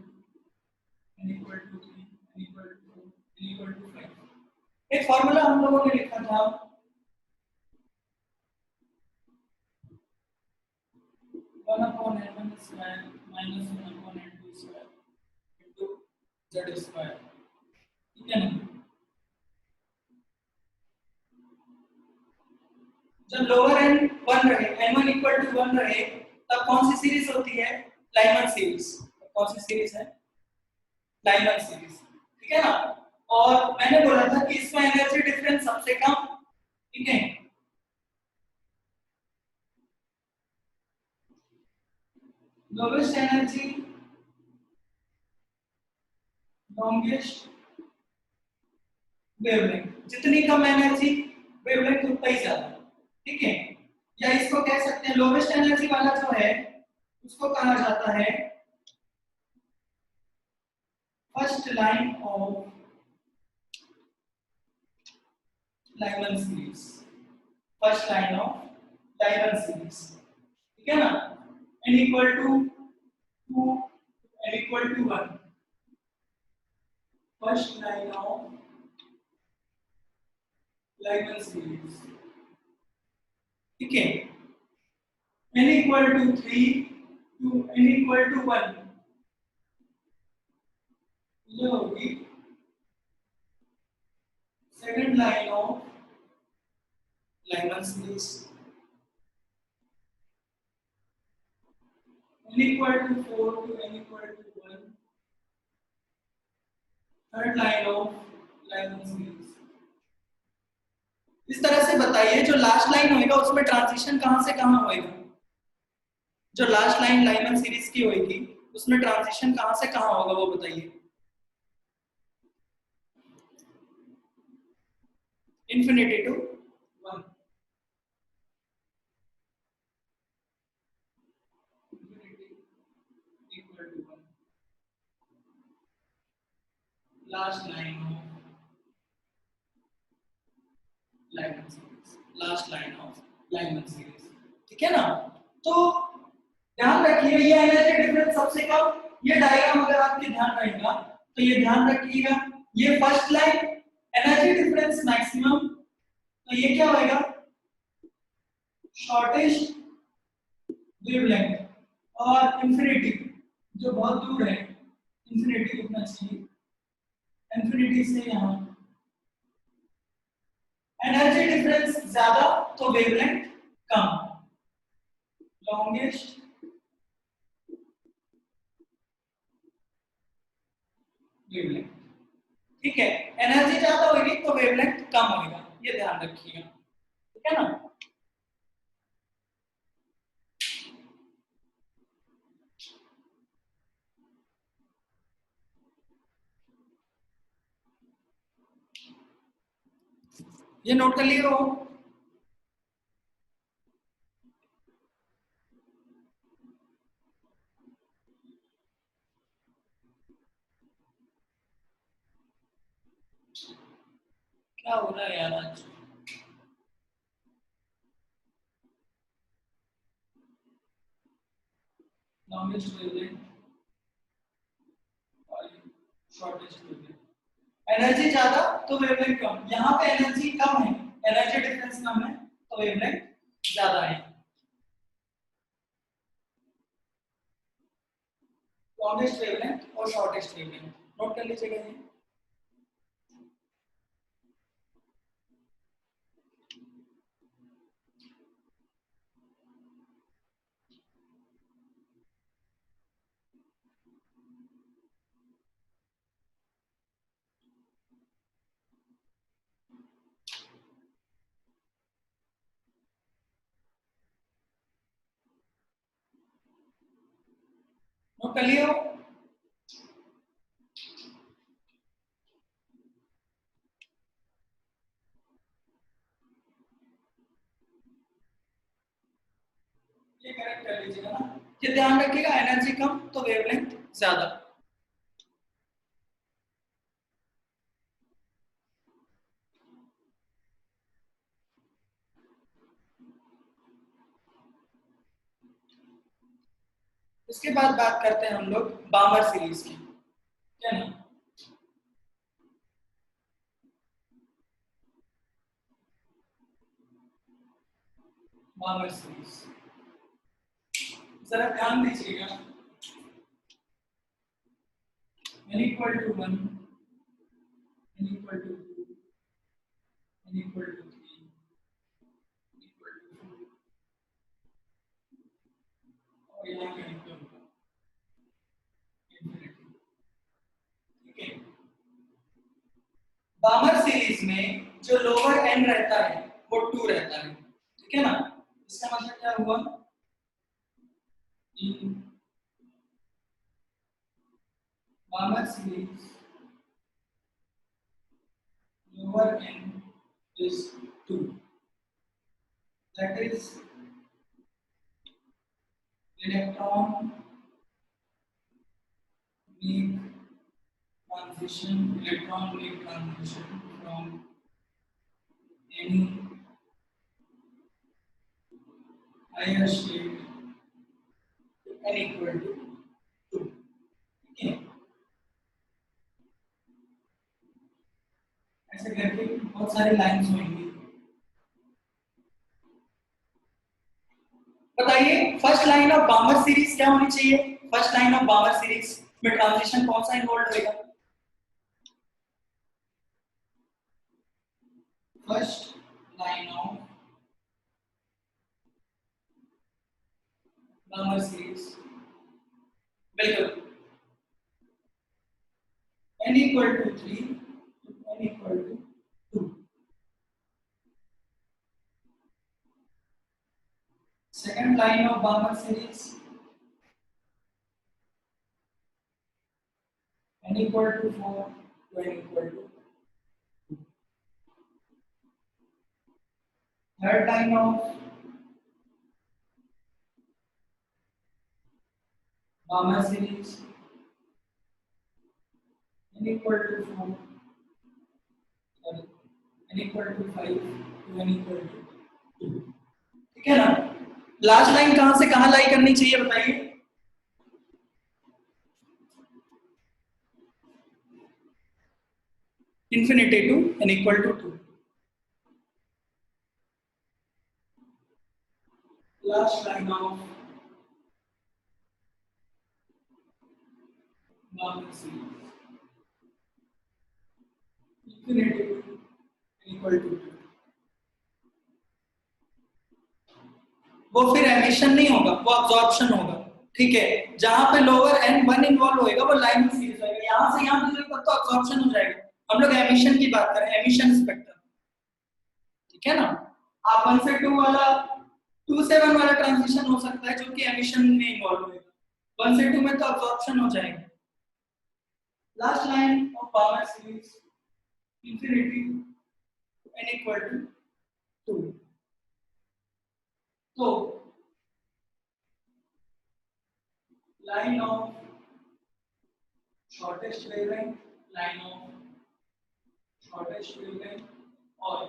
n equal to 3, n equal to 4, n equal to 5। एक फॉर्मूला हम लोगों ने लिखा था 1 upon n1 square minus 1 upon n2 square into z square। ठीक है ना? जब लोअर एन 1 रहे, n1 इक्वल टू 1 रहे, तब कौन सी सीरीज होती है? Lyman series. कौन सी सीरीज है? Lyman series. ठीक है ना? और मैंने बोला था कि इसमें एनर्जी डिफरेंस सबसे कम। ठीक है, लोवेस्ट एनर्जी लॉन्गेस्ट वेवलेंथ। जितनी कम एनर्जी वेवलेंथ उतना ही ज्यादा। ठीक है, या इसको कह सकते हैं लोवेस्ट एनर्जी वाला जो है उसको कहा जाता है first line of Lyman series. First line of Lyman series. ठीक है ना? n equal to 2, n equal to 1, first line of Lyman series. ठीक है, n equal to 3 to n equal to 1 ये होगी second line of Lyman series. n equal to 4 to n equal to 1 third line of Lyman series. इस तरह से बताइए जो last line होएगा उसमें ट्रांजिशन कहां से कहां होएगा? जो लास्ट लाइन लाइमन सीरीज की होएगी उसमें ट्रांजिशन कहां से कहां होगा वो बताइए। Infinity to 1। Equal to 1 last line of Lyman series. Last line of Lyman series. ठीक है ना? तो ध्यान रखिए ये एनर्जी डिफरेंस सबसे कम। ये डायग्राम अगर आपके ध्यान रहेगा तो ये ध्यान रखिएगा, ये first line energy difference maximum, तो ये क्या होएगा? Shortest wavelength. और इंफिनिटी जो बहुत दूर है, इंफिनिटी कितना चाहिए? इंफिनिटी से यहां एनर्जी डिफरेंस ज्यादा तो वेवलेंथ कम। Longest wavelength. ठीक है, एनर्जी ज्यादा होगी तो वेवलेंथ कम होगा, ये ध्यान रखिएगा। ठीक है ना? ये नोट कर लिए हो? क्या हो रहा है यार आज? लॉन्गेस्ट वेवलेंथ और शॉर्टेस्ट वेवलेंथ। एनर्जी ज्यादा तो वेवलेंथ कम। यहाँ पे एनर्जी कम है, एनर्जी डिफरेंस कम है तो वेवलेंथ ज्यादा है। लॉन्गेस्ट वेवलेंथ और शॉर्टेस्ट वेवलेंथ नोट कर लीजिएगा ये। नोट कर लिए हो? ये करेक्ट कर लीजिएगा ना, ये ध्यान रखिएगा, एनर्जी कम तो वेवलेंथ ज्यादा। इसके बाद बात करते हैं हम लोग बामर सीरीज की, क्या ना। बामर सीरीज जरा ध्यान दीजिएगा, n equal to 1, n equal to 2, n equal to 3, n equal to 4, और यहाँ कहीं पे होगा infinity, ठीक है। बामर सीरीज में जो लोअर n रहता है वो 2 रहता है, ठीक है ना। इसका मतलब क्या हुआ, in बामर series lower n is 2, that is electron make transition from any higher state to n equal to 2, ठीक है। ऐसे करके बहुत सारी लाइंस होंगी। बताइए first line of Balmer series क्या होनी चाहिए, first line of Balmer series में ट्रांजिशन कौन सा इन्वॉल्व होगा, first line of Balmer series, बिल्कुल n equal to 3 to n equal to 2, second line of Balmer series n equal to 4 to n equal to 2, third line of Balmer series n equal to 4, sorry, n equal to 5 to n equal to 2, ठीक है ना। Last line कहां से कहां लाई करनी चाहिए बताइए, infinity to n equal to 2, last line of Balmer series infinity to n equal to 2, वो फिर एमिशन नहीं होगा, वो अब्जॉर्प्शन होगा, ठीक है। जहां पे लोअर एन 1 इन्वॉल्व होएगा वो लाइन सीरीज होएगा, यहां से यहां तक तो अब्जॉर्प्शन हो जाएगा। हम लोग एमिशन की बात करें, एमिशन स्पेक्ट्रम, ठीक है ना। आप 1 से 2 वाला 2 से 1 वाला ट्रांजिशन हो सकता है जो कि एमिशन में इन्वॉल्व होएगा, 1 से 2 में तो अब्जॉर्प्शन हो जाएगा। Last line of Balmer series infinity n equal to 2, तो line of shortest wavelength, line of shortest wavelength और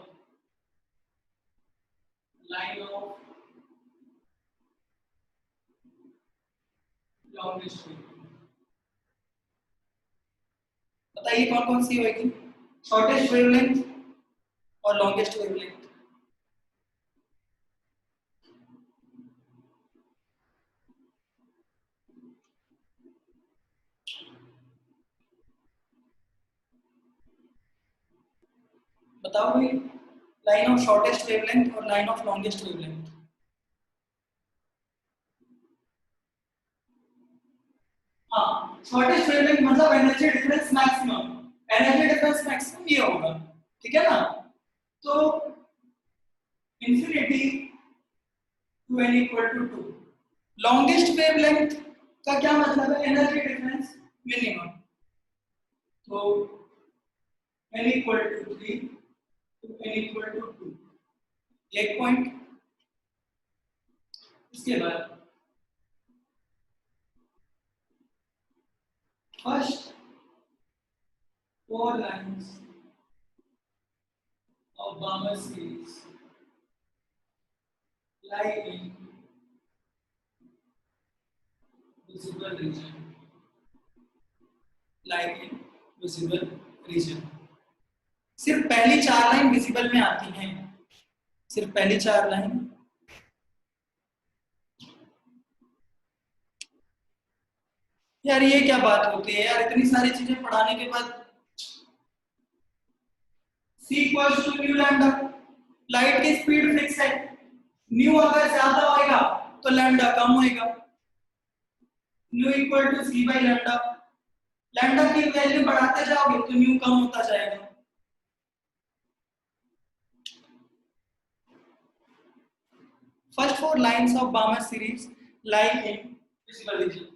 लाइन ऑफ लॉन्गेस्ट वेवलेंथ, बताइए कौन कौन सी होगी, शॉर्टेस्ट वेवलेंथ और लॉन्गेस्ट वेवलेंथ। बताओ भाई, लाइन ऑफ शॉर्टेस्ट वेवलेंथ और लाइन ऑफ लॉन्गेस्ट वेवलेंथ। हाँ, शॉर्टेस्ट वेवलेंथ मतलब energy difference maximum, energy difference maximum ये होगा, ठीक है ना। तो infinity to n equal to 2, longest wavelength का क्या मतलब है, एनर्जी डिफरेंस मिनिमम, तो n equal to 3 to n equal to 2, एक पॉइंट। इसके बाद first 4 lines of Balmer series lie in visible region. Lie in visible region. सिर्फ पहली 4 लाइन विजिबल में आती हैं, सिर्फ पहली 4 लाइन। यार ये क्या बात होती है यार, इतनी सारी चीजें पढ़ाने के बाद। c equals to nu lambda, light की स्पीड फिक्स है, न्यू अगर ज्यादा होएगा तो लैम्डा कम होएगा। Nu equal to c by lambda, lambda की वैल्यू बढ़ाते जाओगे तो न्यू कम होता जाएगा। First 4 lines of Balmer series lie in visible region.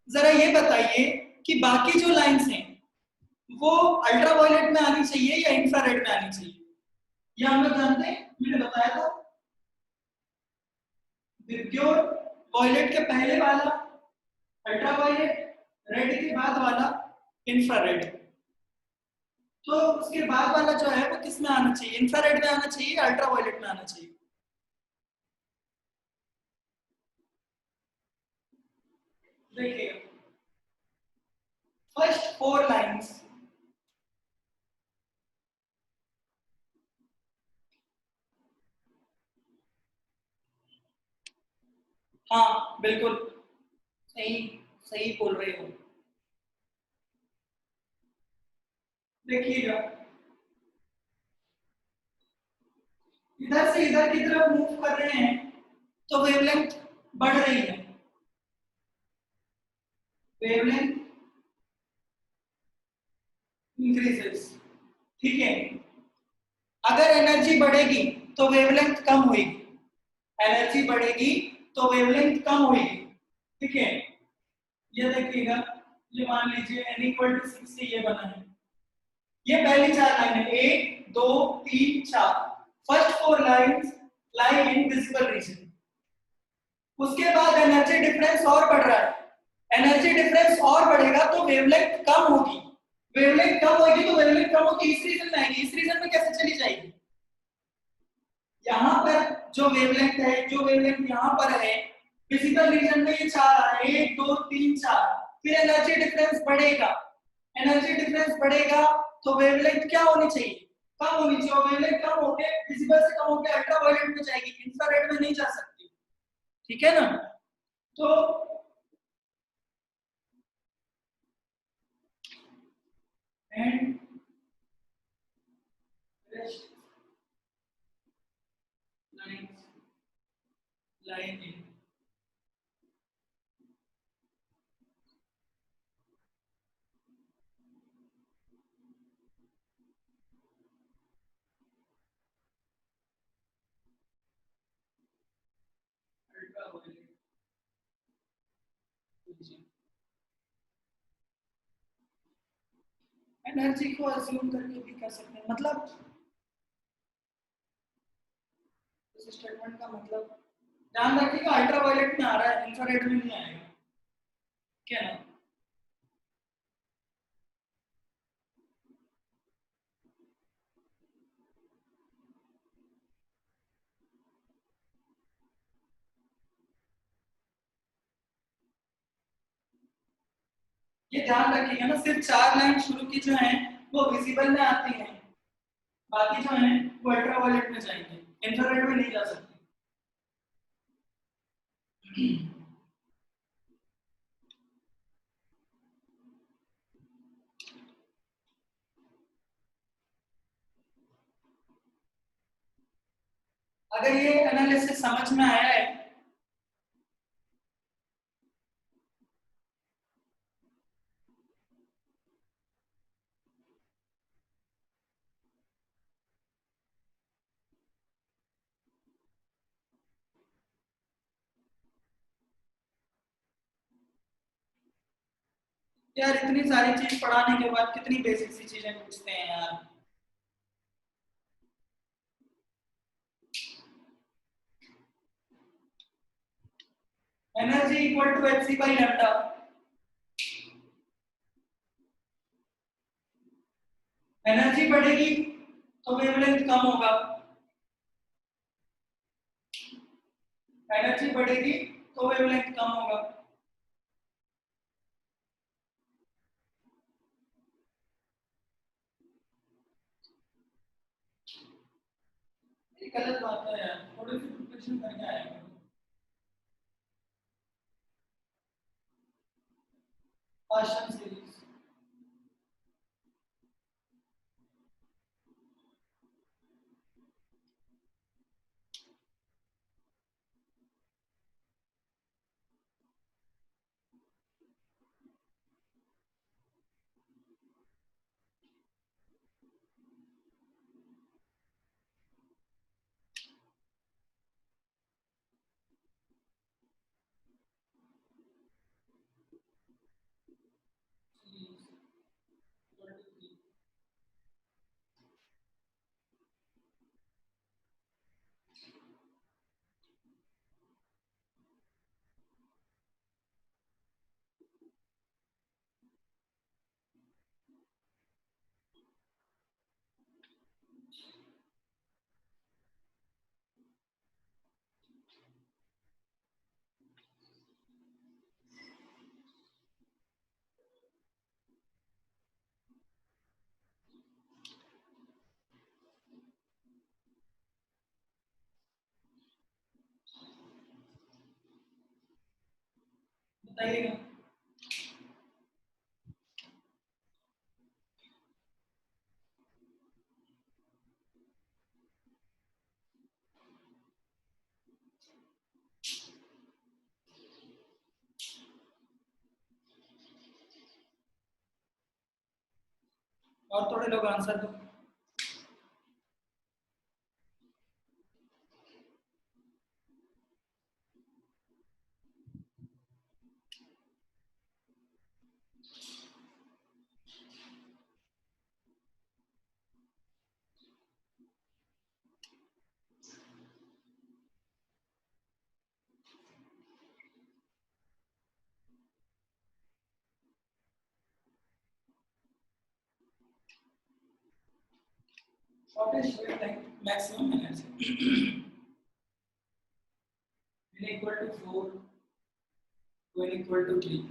जरा ये बताइए कि बाकी जो लाइंस हैं वो अल्ट्रावायलेट में आनी चाहिए या इंफ्रारेड में आनी चाहिए? ये हम लोग जानते हैं, मैंने बताया था विद्युत वायलेट के पहले वाला अल्ट्रावायलेट, रेड के बाद वाला इंफ्रारेड। तो उसके बाद वाला जो है वो किस में आना चाहिए? इंफ्रारेड में आना चाहिए या अल्ट्रावायलेट में आना चाहिए? देखिए फर्स्ट 4 लाइंस हाँ बिल्कुल सही, सही बोल रहे हो। देखिएगा इधर से इधर की तरफ मूव कर रहे हैं तो वेवलेंथ बढ़ रही है, वेवलेंथ इंक्रीजेस, ठीक है। अगर एनर्जी बढ़ेगी तो वेवलेंथ कम होगी, एनर्जी बढ़ेगी तो वेवलेंथ कम होगी, ठीक है। ये देखिएगा, ये मान लीजिए n इक्वल टू 6 से ये बना है, ये पहली 4 लाइन है 1 2 3 4, first 4 lines lie in visible reason. उसके बाद एनर्जी डिफरेंस और बढ़ रहा है, एनर्जी डिफरेंस और बढ़ेगा तो वेवलेंथ कम होगी, वेवलेंथ कम होगी तो वेवलेंथ कम होगी इस रीजन में आएगी, इस रीजन में कैसे चली जाएगी? यहाँ पर जो वेवलेंथ है, जो वेवलेंथ यहाँ पर है फिजिकल रीजन में ये 4 आ रहे हैं 1 2 3 4, फिर एनर्जी डिफरेंस बढ़ेगा, एनर्जी डिफरेंस बढ़ेगा तो वेवलेंथ क्या होनी चाहिए? कम होनी चाहिए, और वेवलेंथ कम होके विजिबल से कम होके अल्ट्रावायलेट में जाएगी, इंफ्रारेड में नहीं जा सकती, ठीक है ना। तो and rest lines line in ultraviolet region. Energy को अज्यूम करके भी कर सकते हैं, मतलब इस स्टेटमेंट का मतलब ध्यान रखिएगा अल्ट्रावायलेट में आ रहा है, इंफ्रारेड में नहीं आएगा, क्या ना। ये ध्यान रखिएगा ना, सिर्फ 4 लाइन शुरू की जो है वो विजिबल में आती हैं, बाकी जो है वो अल्ट्रावायलेट में जाएंगे, इंफ्रारेड में नहीं जा सकती। अगर ये एनालिसिस समझ में आया है यार, इतनी सारी चीज पढ़ाने के बाद कितनी बेसिक सी चीजें पूछते हैं यार। Energy equal to hc by lambda. Energy बढ़ेगी तो वेवलेंथ कम होगा, एनर्जी बढ़ेगी तो वेवलेंथ कम होगा। ये गलत बात है यार, थोड़ी सी प्रिपरेशन करके आया करो। पार्शियल सीरीज बताइएगा। और थोड़े लोग आंसर दो। Shortest wavelength maximum energy n equal to 4 to n equal to 3।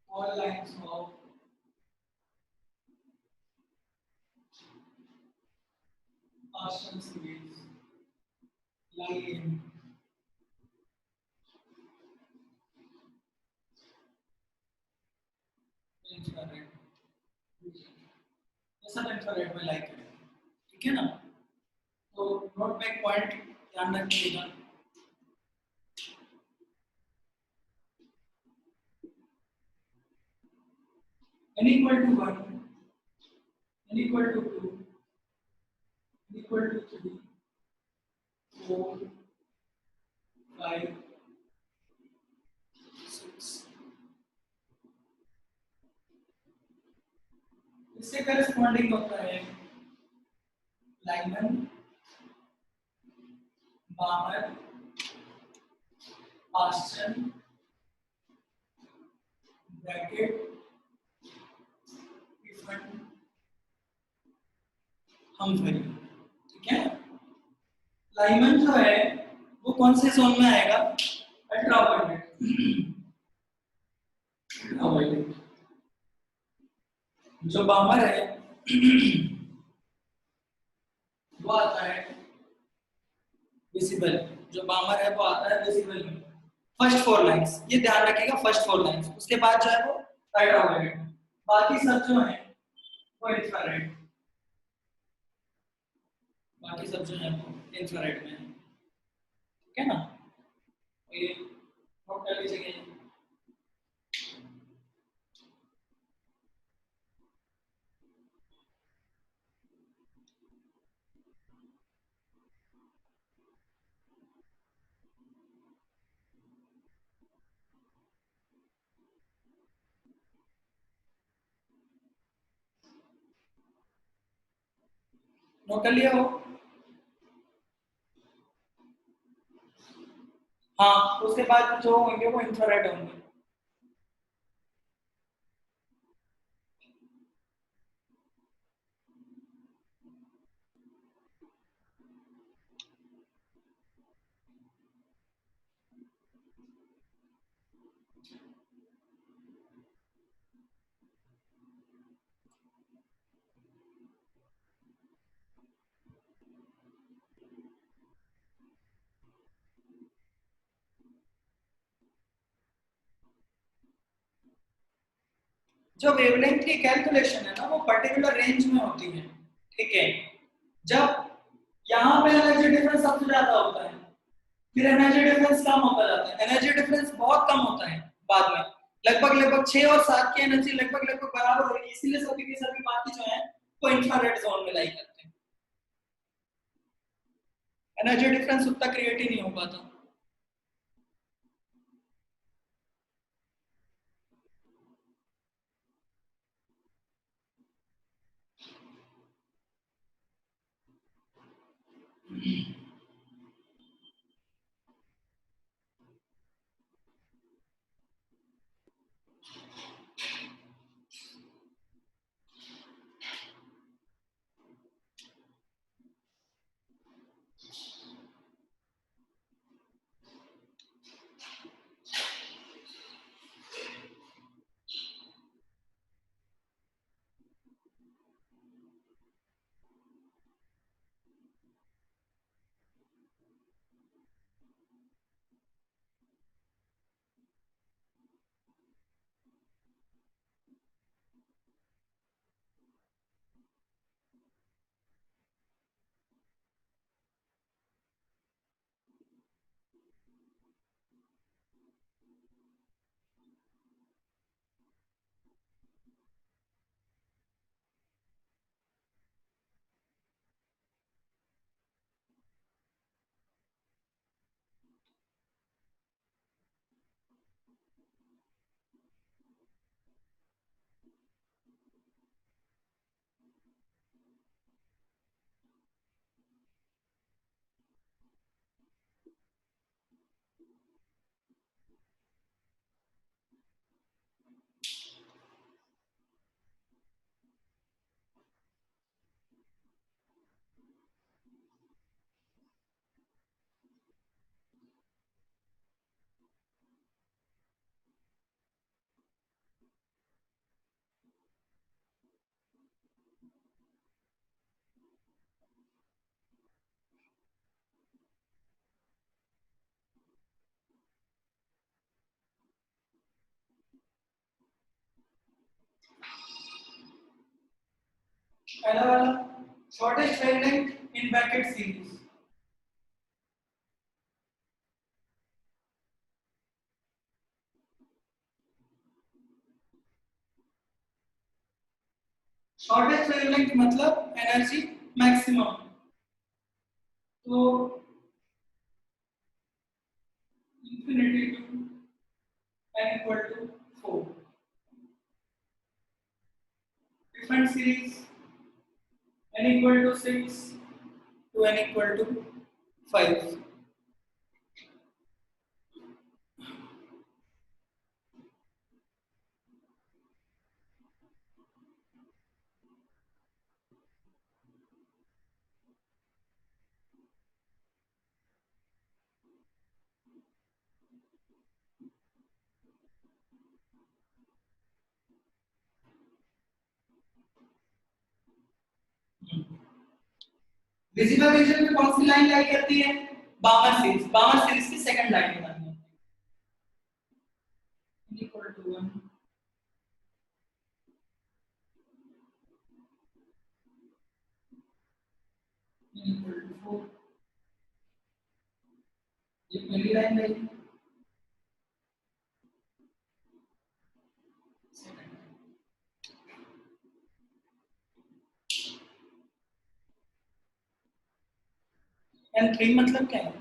all lines of partial series lie in infrared region। ये सब इंफ्रारेड में लाइक करेंगे, ठीक है ना। तो नोट में एक पॉइंट ध्यान रखिएगा, n equal to 1, n equal to 2, n equal to 3, 4, 5, 6। इससे करस्पॉन्डिंग होता है लाइमन, बामर, पास्टन, ब्रैकेट, हमफरी, ठीक है। लाइमन जो है वो कौन से जोन में आएगा? अल्ट्रावायलेट। अल्ट्रावायलेट। जो बामर है वो आता है विजिबल, जो बामर है वो आता है विजिबल में। फर्स्ट 4 लाइंस, ये ध्यान रखिएगा, फर्स्ट 4 लाइंस। उसके बाद जो है वो अल्ट्रावायलेट, बाकी सब जो है वो इंफ्रारेड, बाकी सब जो है वो इंफ्रारेड में है, ठीक है ना। ये नोट कर लीजिए। नोट कर लिया हो? हाँ, उसके बाद जो होंगे वो इंफ्रारेड होंगे। जो वेवलेंथ की कैलकुलेशन है ना वो पर्टिकुलर रेंज में होती है, ठीक है। जब यहाँ पे एनर्जी डिफरेंस सबसे ज्यादा होता है, फिर एनर्जी डिफरेंस कम होता जाता है, एनर्जी डिफरेंस बहुत कम होता है बाद में, लगभग लगभग 6 और 7 की एनर्जी लगभग लगभग बराबर होगी, इसीलिए सभी की सभी बाकी जो है वो इंफ्रारेड जोन में लाई करते हैं। एनर्जी डिफरेंस उतना क्रिएट ही नहीं हो पाता। पहला वाला shortest wavelength in Brackett series, shortest wavelength मतलब एनर्जी मैक्सिमम, तो infinity to n equal to 4, different series n equal to 6 to n equal to 5। Visible region में कौन सी लाइन लाई करती है? बामर सीरीज, बामर सीरीज की सेकंड लाइन बनानी है, n equal to 1 n equal to 4, ये पहली लाइन लाई, n3 मतलब क्या है?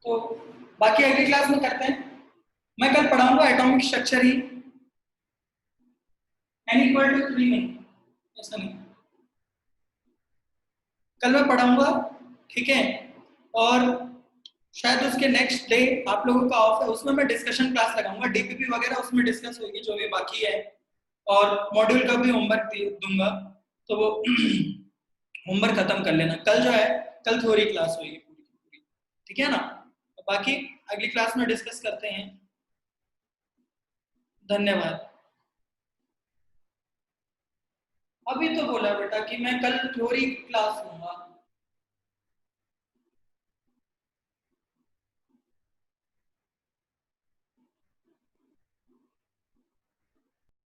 तो बाकी अगली क्लास में करते हैं। मैं कल पढ़ाऊंगा एटॉमिक स्ट्रक्चर ही, n इक्वल टू 3 नहीं, ऐसा नहीं, कल मैं पढ़ाऊंगा, ठीक है। और शायद उसके नेक्स्ट डे आप लोगों का ऑफ है, उसमें मैं डिस्कशन क्लास लगाऊंगा, डीपीपी वगैरह उसमें डिस्कस होगी जो भी बाकी है, और मॉड्यूल का भी होमवर्क दूंगा, तो वो होमवर्क खत्म कर लेना। कल जो है, कल थ्योरी क्लास होगी पूरी की पूरी, ठीक है ना। तो बाकी अगली क्लास में डिस्कस करते हैं। धन्यवाद। अभी तो बोला बेटा कि मैं कल थ्योरी क्लास लूंगा।